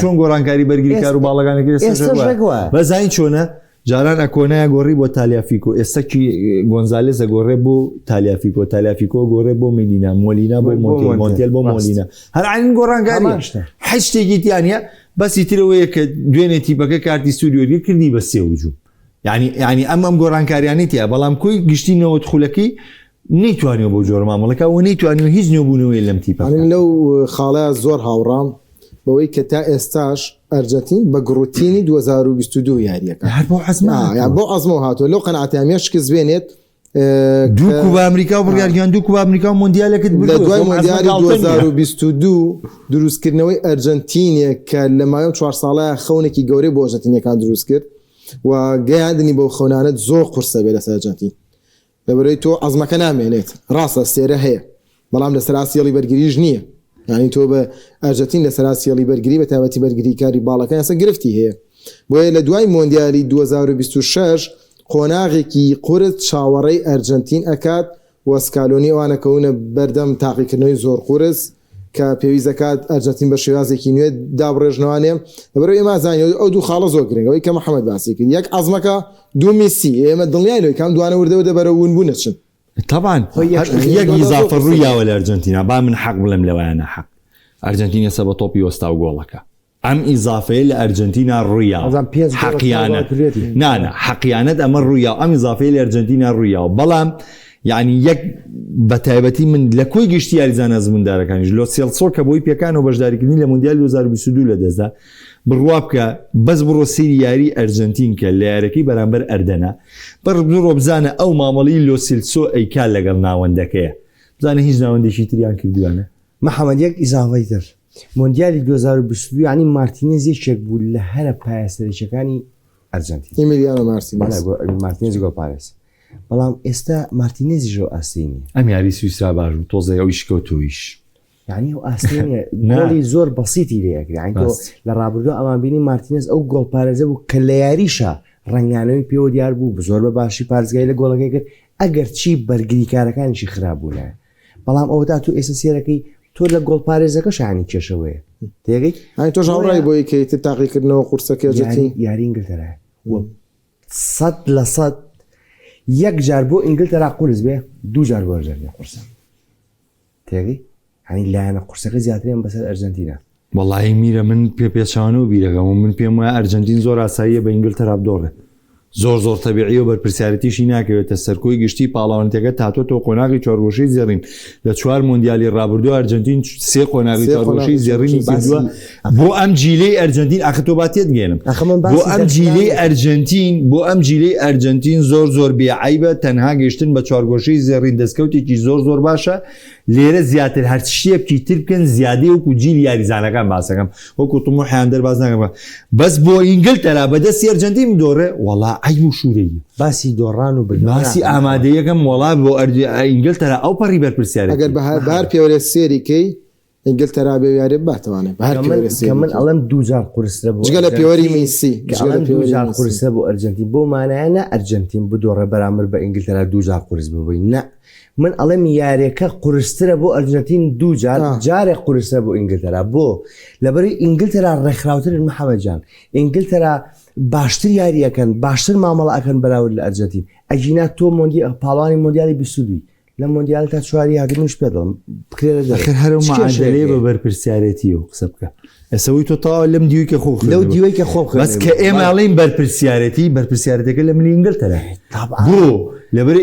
چۆن گۆڕانکاری بەرگری کار و باڵەکانەکە بەزین چۆنە جاران ئەکۆنایە گۆڕی بۆ تالیافیکۆ ئێستا گۆنزالێز ئەگۆڕێ بۆ تالیافیکۆ گۆڕێ بۆ ملینا مۆلینا بۆ مۆنتێل بۆ مۆلینا هەرعین گۆڕانکاری هیچ شتێکی تیانە بەسی ترەوەیە کە دوێنێ تیپەکە کارتی ستودیۆری کردی بە سێ وجوو یعنی ئەم گۆڕانکاریانی تیا بەڵام کۆی گشتینەوە خولەکەی نەیتوانێت بۆ جۆر مامەڵەکە و نەیتوانێت هیچ نوێبوونەوەی لەم تیپە لەو خاڵەیە زۆر هاوڕام بەوەی کە تا ئێستاش ئەرجنتین بە گڕوتینی 2022 یاریەکە بۆ عەزمەوە هاتووە لەو قەنعاتیامیە شکست بێنێت دووکو بە ئەمریکا و بڕیارگیان دووکو بە ئەمریکا و مۆندیالێکت لە دوای مۆندیالی 2022 دروستکردنەوەی ئەرجنتینێک کە لە مایۆ 4 ساڵە خەونێکی گەورەی بۆ ئەرجنتینیەکان دروست کرد و گەیاندنی بۆ خەونانەت زۆر قورسە بێ لەسەر ئەرجنتین لەبەرەوەی تۆ عەزمەکە نامێنێت ڕاستە سێرە هەیە بەڵام لە سەراسیێڵی بەرگریش نییە یعنی تۆ بە ئەرجنتین لە سەراسیێڵی بەرگری بە تایبەتی بەرگری کاری باڵەکان ئێستا گرفتی هەیە بۆیە لە دوای مۆندیالی 2026 قۆناغێکی قورس چاوەڕێی ئەرجنتین ئەکات و سکالۆنی ئەوانەکەونە بەردەم تاقیکردنەوەی زۆر قورس کە پێویست دەکات ئەرجنتین بە شێوازێکی نوێ دابڕێژنەوانێ لەبەرەوەی ئێمە زانیەوە ئەو دوو خاڵە زۆر گرنگەوەی کە محەممەد باسی کرد یەک عەزمەکە دوو میسی ئێمە دڵنیاین کام دوانە وردەوە دەبەرە ونبوو نەچن طبعا یەک ئیزافە ڕوویاوە لە ئەرجنتینا با من حەق بڵێم لەوەیانە حەق ئەرجنتین ئێستا بە تۆپی وەستا و گۆڵەکە ئەم ئیزافەیە لە ئەرجنتینا ڕوویاوە حەقیانەت نانە حەقیانەت ئەمە ڕوویاوە ئەم ئیزافەیە لە ئەرجنتینا ڕوویاوە بەڵام یعنی یەک بە تایبەتی من لە کۆی گشتی یاریزانە زمندارەکانیش لۆ سێڵسۆ کە بۆی پێکانەوە بەشداریکردنی لە مۆندیال 2022 لە دەستدا بڕوا بکە بەس بڕۆ سێری یاری ئەرجنتین کە لە یارەکەی بەرامبەر ئەردەنا بڕۆ بزانە ئەو مامەڵی لۆسیلسۆ ئەیکا لەگەڵ ناوەندەکەیە بزانە هیچ ناوەندێکی تریان کردوانە محەممەد یەک ئیزافەی تر مۆندیالی 2022 ینی مارتینێز یەکێک بوو لە هەرە پایەسەرێکەکانی ئەرجنتین ئیمیلیانۆ مارتینێز گۆڵپارێز بەڵام ئێستا مارتینێزیژەوە ئاستینی ئەم یاری سویسرا باش بوو تۆزە ئەویش کەوتۆیش یعنی ئەو ئاستێنێ گۆڵی زۆر بەسیتی لەیەکری لە ڕابردوو ئەمان بینی مارتینێز ئەو گۆڵپارێزە بوو کە لە یاریشە ڕنگانەوەی پێوە دیار بوو زۆر بە باشی پارێزگای لە گۆڵەکەی کرد ئەگەر چی بەرگریکارەکانیشی خراپبوونە بەڵام ئەوە تا تو ئێستا سێرەکەی تۆ لە گۆڵپارێزەکە شانی کێشەوەیە تێگەی تۆ ژاوڕای بۆی کەیتر تاقیکردنەوە قورسەکە جەتی یاری ئینگلتەرا 100% یەک جار بۆ ئینگلتەرا قورس بێ 2 جار بۆ ئەرجنتین قورسە تێگەی هەنی لایەنە قورسەکە زیاترێن بەسەر ئەرجنتینە وەڵاهی میرە من پێچوانەوە بیرەکەم و من پێم وایە ئەرجنتین زۆر ئاساییە بە ئینگلتەرا بدۆڕێت زۆر تەبیعی و بەرپرسیارەتیشی ناکەوێتە سەرکۆی گشتی پاڵاوانتەکە تاتۆتەوە قۆناغی چوارگۆشەی زێڕین لە 4 مۆندیالی ڕابردوو ئەرجنتین 3 قۆناغی چوارگۆشەی زێڕینی کردووە بۆ ئەم جیلەی ئەرجنتین ئاختۆباتێت گێنم بۆ ئەم جیلەی ئەرجنتین زۆر بێعیبە تەنها گەشتن بە چوارگۆشەی زێڕین دەستکەوتێکی زۆر باشە لێرە زیاتر هەر شتێ بکی تر بکەن زیادەی وەکو جیل یاریزانەکان باسەکەم وەکو تموحیان دەرباز ناکەم بەس بۆ ئینگلتەرا بەدەستی ئەرجنتین دۆڕێ وەڵا ئەی و شوورەی باسی دۆڕان و باسی ئامادەیەکەم وەڵا بۆ ئینگلتەرا ئەو پەڕی بەرپرسیارەت ئەگەر بەهار پێوەرە سێریکەی ئینگلتەرا بێوارێ باتوانێت من ئەڵم دوجار قورسرە بۆ جگە لە پێوەری میسی دوجار قورسرە بۆ ئەرجنتین بۆ مانایە ئەرجنتین بدۆڕە بەرامبەر بە ئینگلتەرا دوجار قورس ببووی نه من ئەڵێم یاریەکە قورسترە بۆ ئەرجنتین دوجار جارێک قورسرە بۆ ئینگلتەرا بۆ لەبەری ئینگلتەرا ڕێکخراوترن محەممەدجان ئینگلتەرا باشتر یاریەکەن باشتر مامەڵ ئەکەن بەراورد لە ئەرجنتین ئەجینا تۆ پاڵانی مۆندیالی بیسوودی لە مۆندیال تا چواری هاتنوش پێدڵم هەرو معادلەیە بە بەرپرسیارەتی و قسە بکە ئەسەوەی تۆ تا لەم دیوی کە خۆ لەو دیوەی کە خۆ بەس کە ئێمەڵین بەرپرسیارەتەکە لە ملی ئینگلتەرە بۆ لەبەر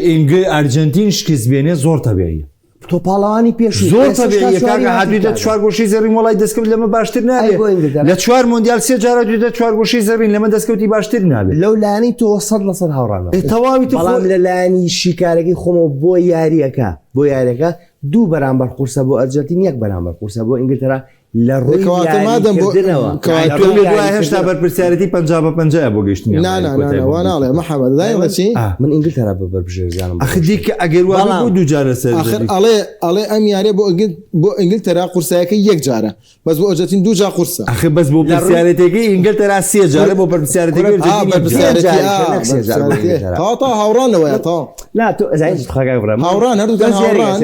ئەرجنتین شکست بێنێ زۆر تەبیعیە تۆ پاڵەوانی پێش زۆر تەبیعیە کاکە هاتوویتە 4 گۆشەی زەڕین وڵای دەستکەوت لەمە باشتر نابێت لە 4 مۆندیال 3 جارە دوێتە 4 گۆشەی زەڕین لەمە دەستکەوتی باشتر نابێت لەو لانی تۆ 100% هاوڕانە تەواوی بەڵام لە لایانی شیکارەکەی خۆمە بۆ یاریەکە دوو بەرامبەر قورسە بۆ ئەرجنتین یەک بەرامبەر قورسە بۆ ئینگلتەرا لە ڕووی هێشتا بەرپرسیارەتی 50-50 بۆ گەشتنی ناڵێ محەممەد داڵێکی من ئینگلتەرا بە بەرپژێرزانم ئەخدیکە ئەگەر وڵام دوو جارە سەر ئەڵێ ئەم یارێ بۆ ئینگلتەرا قورسایەکە یەک جارە بەس بۆ ئەرجنتین دوو جار قورسە ئەخ بەس بۆ پرسیارەتەکەی ئینگلتەرا 3 جارە بۆ بەرپرسیارەتەکەی تا هاوڕانەوەیە تا لا تۆ هاوڕان هەردووکان هاوڕان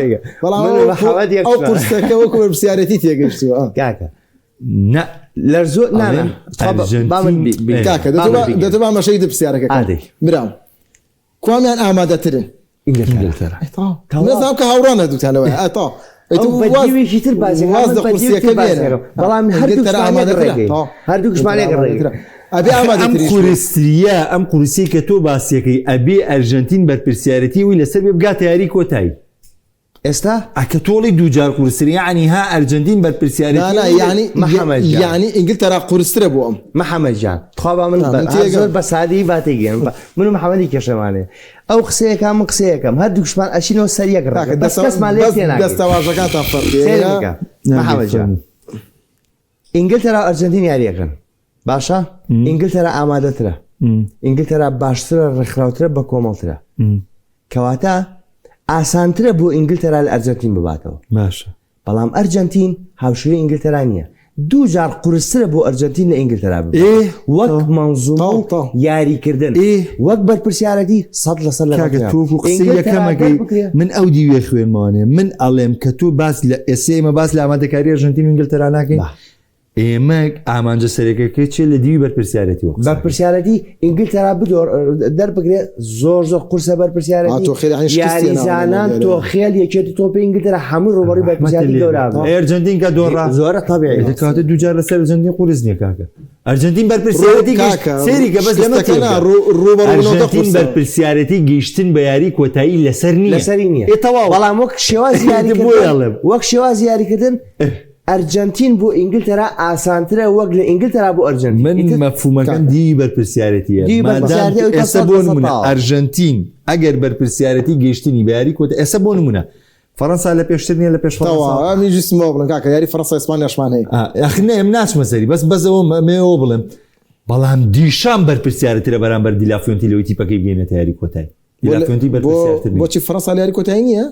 ئەو قورسەکە وەکو بەرپرسیارەتی تێگەشتووە کاکە لەرزۆ دەتەبا مەشەی دەپرسیارەکە برام کوامیان ئامادەترن نەزانام کە هاوڕانە دووتانەوە تا بەدیوێکی تر واز لە قورسیەکە بێنە بەڵام هەردووشمانێک ئەم قورستریە ئەم قورسی کە تۆ باسیەکەی ئەبێ ئەرژەنتین بەرپرسیارەتی وی لەسەر بێ بگاتە یاری کۆتایی ئێستا ئەکە تۆڵی دووجار قورسری یعنی ها ئەرجنتین بەرپرسیارەتی یعنی ئینگلتەرا قورسترە بۆ ئەم محەممەدجان خوا من زۆر بە سادی باتێگەن من و محەممەدی کێشەوانێ ئەو قسەیەکم من قسەیەکەم هەردووشمان ئەچینەوە سەریەک دەستەوازەکان تا محەممەدجان ئینگلتەرا ئەرجنتین یاریەکەن باشە ئینگلتەرا ئامادەترە ئینگلتەرا باشترە ڕێکخراوترە بە کۆمەڵترە کەواتە ئاسانترە بۆ ئینگلتەرا لە ئەرجنتین بباتەوە باشە بەڵام ئەرجنتین هاوشێوەی ئینگلتەرا نییە دوو جار قورسترە بۆ ئەرجنتین لە ئینگلتەرا وەک منزومە یاریکردن وەک بەرپرسیارەتی 100% قسەیەکەمەکەی من ئەو دیوێ خوێنمانێ من ئەڵێم کە تۆ باس لە ئێسێمە باس لە ئامادەکاری ئەرجنتین و ئینگلتەرا ناکەین ئێمە ئامانجە سەرەکەکەی چێ لە دیوی بەرپرسیارەتی بەرپرسیارەتی ئینگلتەرا بدۆر دەربگرێت زۆر قورسە بەرپرسیارەتی یاریزانان تۆ خێل یەکێتی تۆپی ئینگلتەرا هەموو ڕۆبەری بەرپرسیارەتی دۆرا ئەرجنتین کە دۆڕا زۆرە تەبیعی دەکاتە دووجار لەسەر ئەرجنتین قورس نییە کاکە ئەرجنتین بەرپرسیارەتی سێری کە بەس ئەرجنتین بەرپرسیارەتی گەیشتن بە یاری کۆتایی لەسەر نییە بەڵام وەک شێوازی یاریکردن ئەرجنتین بۆ ئینگلتەرا ئاسانترە وەک لە ئینگلتەرا بۆ ئەرجنتین من مەفهومەکەم دی بەرپرسیارەتیە ئێستا بۆ نمونە ئەرجنتین ئەگەر بەرپرسیارەتی گەیشتنی بە یاری کۆتایی ئێستا بۆ نمونە فەڕەنسا لە پێشتر نیە لە پێش میجیسمەوە بڵن کاکە یاری فەڕەنسا ئیسپانیاشمان هەیە ئەخنە ئەم ناچمە سەری بەس بەزەوە مێەوە بڵێم بەڵام دیشان بەرپرسیارەترە بەرامبەر دیلافیۆنتی لەوەی تیپەکەی بگەێنێتە یاری کۆتایی دیلافیۆنتی بەرپرسیارەتر بۆچی فەڕەنسا لە یاری کۆتایی نییە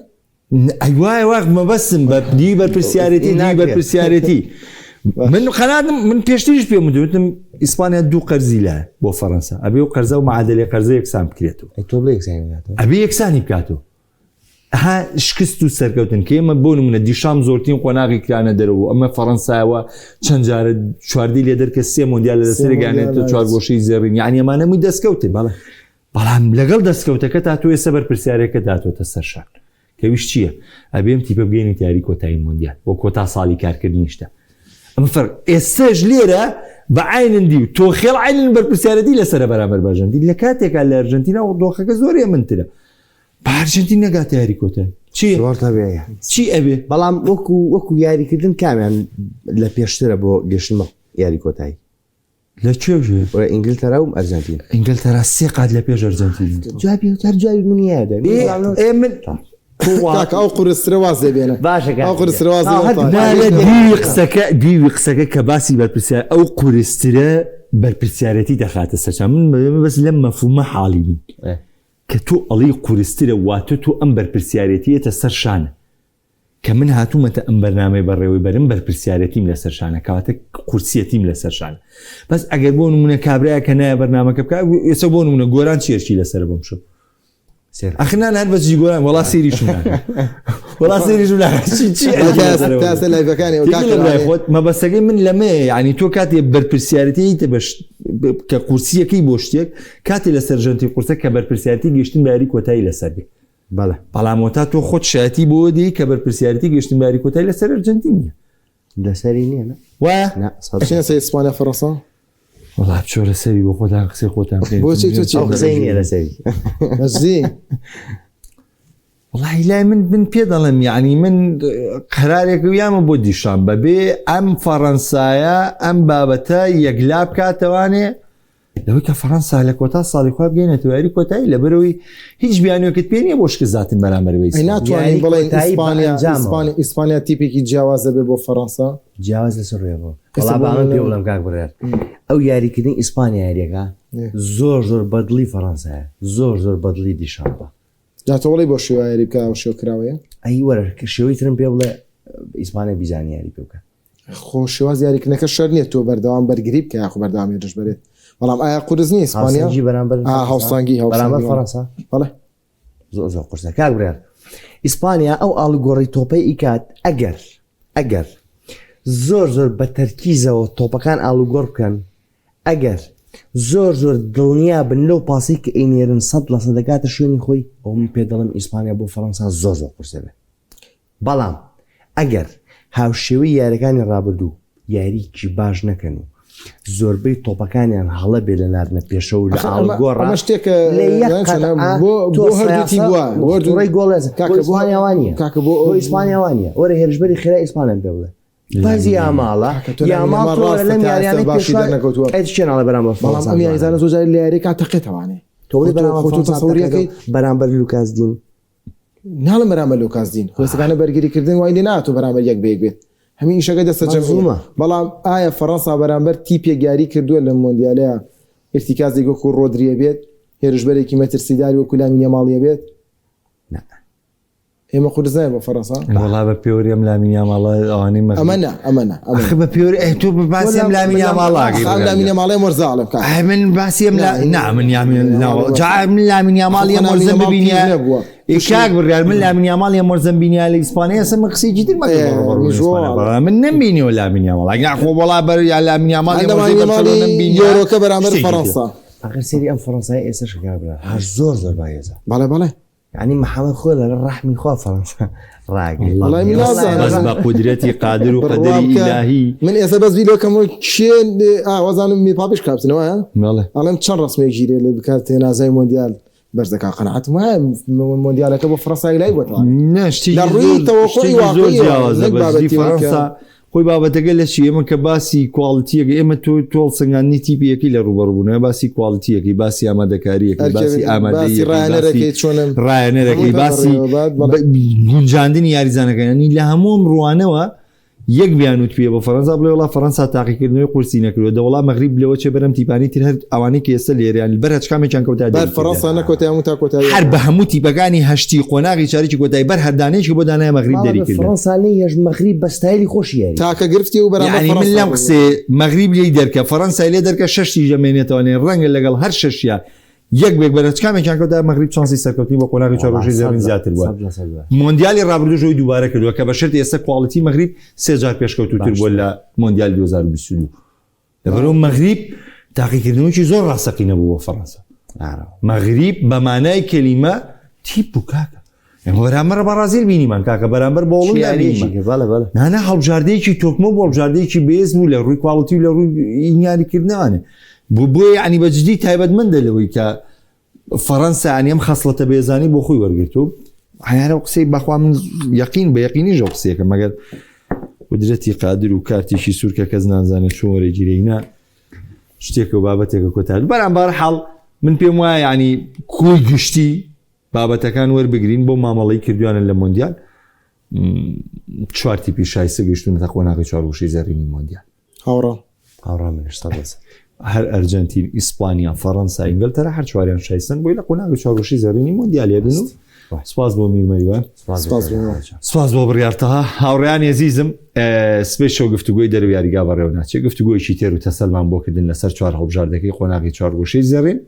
ئەیوای واق مەبەستم بە دی بەرپرسیارەتی بەرپرسیارەتی من خەناتم من پێشتریش پێم دوتم ئیسپانیا دوو قەرزی لە بۆ فەڕەنسا ئەبێ و قەرزە و معادلێ قەرزە یەکسان بکرێتەوە ئەبێ یەکسانی بکاتەوە ها شکست و سەرکەوتن کە ئێمە بۆ نمونە دیشام زۆرترین قۆناغی کرانە دەرەوە ئەمە فەڕەنساوە چەند جارە چواردی لێ دەرکە 3 مۆندیال لە دەسەرگانێتە 4 گۆشەی زێڕین یعنی ئەمانەمووی دەستکەوتن بەڵام لەگەڵ دەستکەوتەکە تا تۆ ئێستا بەرپرسیارەکە داتۆتە سەرشان کەویش چییە ئەبێم تیپە بگەینی یاری کۆتایی مۆندیال بۆ کۆتا ساڵی کارکردنیشتە ئەمە فەرق ئێستاش لێرە بەعینن دی و تۆ خێڵعینن بەرپرسیارەتی لەسەر بەرامبەر بەرژەنتی لە کاتێکا لە ئەرژەنتینا و دۆخەکە زۆرێ منترە بە ئەرژەنتین نەگاتە یاری کۆتایی چی ئەبێ بەڵام وەکو یاریکردن کامیان لە پێشترە بۆ گەشتمە یاری کۆتایی لە کوێژێ ئینگلتەرا و ئەرژەنتین ئینگلتەرا سێ قات لە پێش ئەرژەنتین جوابی من یادە من ئەو قورسترە واز دەبێنە باشە ئەو قورسترە واز دیوی قسەکە کە باسی بەرپرسیار ئەو قورسترە بەرپرسیارەتی دەخاتە سەرچان من بەس لەم مەفهومە حاڵی بین کە تۆ ئەڵی قورسترە واتە تۆ ئەم بەرپرسیارەتیەتە سەر شانە کە من هاتوومەتە ئەم بەرنامەی بەڕێوەی بەرم بەرپرسیارەتیم لەسەر شانە کەواتە قورسیەتیم لەسەر شانە بەس ئەگەر بۆ نمونە کابراایە کە نایە بەرنامەکە بکە ئێستا بۆ نمونە گۆران چێرکی لەسەر بۆم شو ئەخنان هەر بەجی گۆران وڵا سێریشم وڵا سێریشم خۆت مەبەستەکەی من لەمێ ینی تۆ کاتێ بەرپرسیارەتی بەش کە قورسیەکەی بۆ شتێک کاتێ لە سەرژەنتی قورسە کە بەرپرسیارەتی گەشتن بە یاری کۆتایی لەسەردی بەڵامۆتا تۆ خۆت شایەتی بۆ دی کە بەرپرسیارەتی گەشتن بە یاری کۆتایی لەسەر ئەرجەنتین نیە لەسەری نییە وایە ئیسپانیا فەڕەنسا وڵا بچۆرە سەوی بۆ خۆتان قسەی خۆتان بەزی وڵی لای من پێ دەڵم یعنی من قەرارێک یامە بۆ دیشان بەبێ ئەم فەڕەنسایە ئەم بابەتە یەکلا بکاتەوانێ لەوەی کە فەڕەنسا لە کۆتا ساڵی خوا بگەینە یاری کۆتایی لەبەرەوەی هیچ بیانوێکت پێ نییە بۆ شکزاتن بەرامبەرەوەی ناتوانین بڵێن ئیسپانیا تیپێکی جیاوازە بێ بۆ فەڕەنسا جیاواز لەسەر ڕێەوە وڵام پێ وڵم کاک بڕێت ئەو یاریکردن ئیسپانیا یاریەکە زۆر بەدڵی فەڕەنسایە زۆر بەدڵی دیشانبە جاتەوەڵی بۆ شێوایری بکە و شێوکراوەیە ئەی وەرە کە شێوەی ترم پێ بڵێ ئیسپانیا بیزانی یاری پێ بکە خۆ شێواز یاریکردنەکە شەر نییە تۆ بەردەوام بەرگری بکە یاخۆ بەردەوامی دژ بێت بەڵام ئایا قورس نیە ئیسپانیا هاوسانگی بەرامبەر فەڕەنسا بەڵێ زۆر قورسە کاک برێت ئیسپانیا ئەو ئاڵگۆڕی تۆپەی ئیکات ئەگەر زۆر بە تەرکیزەوە تۆپەکان ئاڵوگۆڕ بکەن ئەگەر زۆر دڵنیا بن لەو پاسی کە ئینێرن 100% دەکاتە شوێنی خۆی ئەو من پێ دەڵم ئیسپانیا بۆ فەڕەنسا زۆر قورسە بێت بەڵام ئەگەر هاوشێوەی یاریەکانی ڕابردوو یاریکی باش نەکەن و زۆربەی تۆپەکانیان هەڵە بێ لە ناردنە پێشە و لە ئاڵگۆڕ شتێکە بۆ ئیسپانیاوانە وەرە هێرشبەری خێرا ئیسپانیان پێ بڵێ بازی ئاماڵە لەم یاریانەی پێشێناڵە بەرامبەر فەڕەنسا ئەمیزانە زۆر لە یاریەکە تەقێتەوانێ تۆڵی بەرامبەر بەرامبەر لوکاس دین ناڵم بەرامبەر لوکاس دین خۆستەکانە بەرگریکردن وای لێ ناتۆ بەرامبەر یەک بێک بێت هەمین شەکە دەستە جەمعە بەڵام ئایا فەڕەنسا بەرامبەر تیپێک یاری کردووە لە مۆندیالەیە ئرتیکازێک وەکو ڕۆدریە بێت هێرشبەرێکی مەترسیداری وەکو لامین یاماڵیە بێت ئێمە قورس نایە بۆ فەڕەنسا وڵا بە پێوەری ئەم لامین یاماڵە ئەوانەی ئەمەنە بە پێوەری تۆ باسی ئەم لامین یاماڵی مەرزاڵم من باسی ئەم من لامین یاماڵی مەرزەم ببینیە کاک بڕیار من لامین یاماڵی مەرزەم بینیا لە ئیسپانیا سەمە قسەیەکی تر من نەمبینیەوە لامین یاماڵ خۆ وڵا بەر یا لامین یاماڵی یۆرۆکە بەرامبەر فەڕەنسا ئەخر سێری ئەم فەڕەنسای ئێستا شکار برا هەر زۆر بایێزە بەڵێ يعني محمد خۆ لە ڕەحمی خوا فەڕەنسا ڕاگەی بەس بە قودرەتی قادر و قەدەری ئیلاهی من ئێستا بەس بیلۆکەم کێن وەزانم میپاپش کاپسنەوە ئەڵێم چەند ڕسمێک ژیرێ لە بکات تێنازای مۆندیال بەردەکە قەنەعەت وایە مۆندیالەکە بۆ فەڕەنسای لای بۆت فەڕەنسا خۆی بابەتەکە لە چی ئێمە کە باسی کواڵتیەکە ئێمە تۆڵ سنگانی تیپیەکی لە ڕوبەڕبوونەوە باسی کواڵتیەکی باسی ئامادەکاریەکە باسی ئامادەی ڕایەنەرەکەی باسی گونجاندنی یاریزانەکەیانی لە هەموم ڕوانەوە یەک بیانوت پێ بە فەڕەنسا بڵێ وڵا فەڕەنسا تاقیکردنەوەی قورسی نەکردووە دەوڵا مەغریب لەوە چێ بەرەم تیپانی تر هەر ئەوانەی کە ئێستا لێریان بەر هەچکامێکیان کەوتا فەڕەنسا نەکۆتای هەموو تا کۆتایی هەر بە هەموو تیپەکانی هەشتی قۆناغی چارێکی کۆتایی بەر هەردانەیەکی بۆ دانای مەغریب دەریکرد فەڕەنسا هەژ مەغریب بە ستایلی خۆشی یاری تاکە گرفتی و بەرامبەر من لەم قسێ مەغریب لێی دەرکە فەڕەنسای لێ دەرکە شەشتی ژەمێنێتەوەنێ ڕەنگە لەگەڵ هەر شەشیە یەک بێک بەرەچکامێکیان کەوتا مەغریب چانسی سەرکەوتنی بە قۆناغی چاڕۆژی زەوین زیاتر بووە مۆندیالی ڕابردووی دووبارە کردووە کە بە شەرتی ئێستا کواڵیتی مەغریب سێ جار پێشکەوتوتر بووە لە مۆندیال 2022 لەبەرەوە مەغریب تاقیکردنەوەیکی زۆر ڕاستەقینە بوو بۆ فەڕەنسا مەغریب بە مانای کەلیمە تیپ و کاکە بەرامبەر بەرازیل بینیمان کاکە بەرامبەر بە ئۆڵندا بینیمان نانە هەڵبژاردەیەکی تۆکمە بۆ هەڵبژاردەیەکی بێز بوو لە ڕووی کواڵەتی و لە ڕووی یاریکردنەوەانێ بۆ ینی بەجددی تایبەتمەندە لەوەی کە فەڕەنسا ئەم خەسڵەتە بێزانی بۆ خۆی وەرگرت و حیانە قسەی بەخوا من یەقین بە یەقینی ژەو قسێکە مەگەر قدرەتی قادر و کارتێکی سوورکە کەس نازانێت چۆن وەرەگیرەینا شتێکە و بابەتێکە کۆتا بەرامبەر حاڵ من پێم وایە ینی کۆی گشتی بابەتەکان وەربگرین بۆ مامەڵی کردوانن لە مۆندیال چوار تیپی شایستە گەشتونەتە قۆناغی چوارگۆشەی زەرینی مۆندیال هاوڕا منیش هەر ئەرجەنتین ئیسپانیا فەڕەنسا ئینگلتەرا هەر چواریان شایستن بۆی لە قۆناغی چوارگۆشەی زەرینی مۆندیالێ بن و سپاس بۆ میرمەریوان سپاس بۆ بڕیارتەها هاوڕێیان ێزیزم سپێس شەو گفتوگۆی دەرەوە یاریگا بەڕێوە ناچێت گفتوگۆیشی تێر و تەسەلمان بۆکردن لەسەر چوار هەڵبژاردەکەی قۆناغی چوارگۆشەی زەرین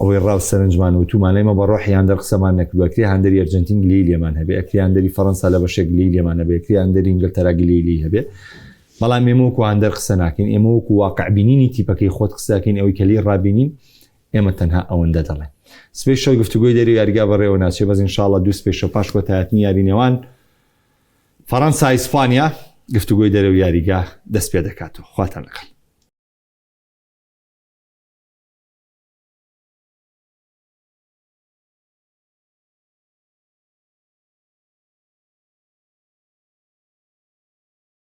ئەوەی ڕاو سەرنجمان و تومانەیمە بە ڕۆحی هەندەر قسەمان نەکردووە کری هەندەری ئەرجنتین گلەی لێمان هەبێ ئەکری هەندەری فەڕەنسا لە بەشێک گلەی لێمان هەبێ کری هەندەری ئینگلتەرا گلەی لێی هەبێ بەڵام ئێمە وەکو هەندەر قسە ناکەین ئێمە وەکو واقعبینینی تیپەکەی خۆت قسەکەین ئەوەی کە لێی ڕابینین ئێمە تەنها ئەوەندە دەڵێن سپێس شەو گفتوگۆی دەرەوە یاریگا بەڕێوە ناچێت بەس ئینشاڵڵا دوو سپێشە پاش کۆتایەتنی یارینەوان فەڕەنسا ئیسپانیا گفتوگۆی دەرەوە یاریگا دەست پێ دەکاتەوە خواتان لەگەڵ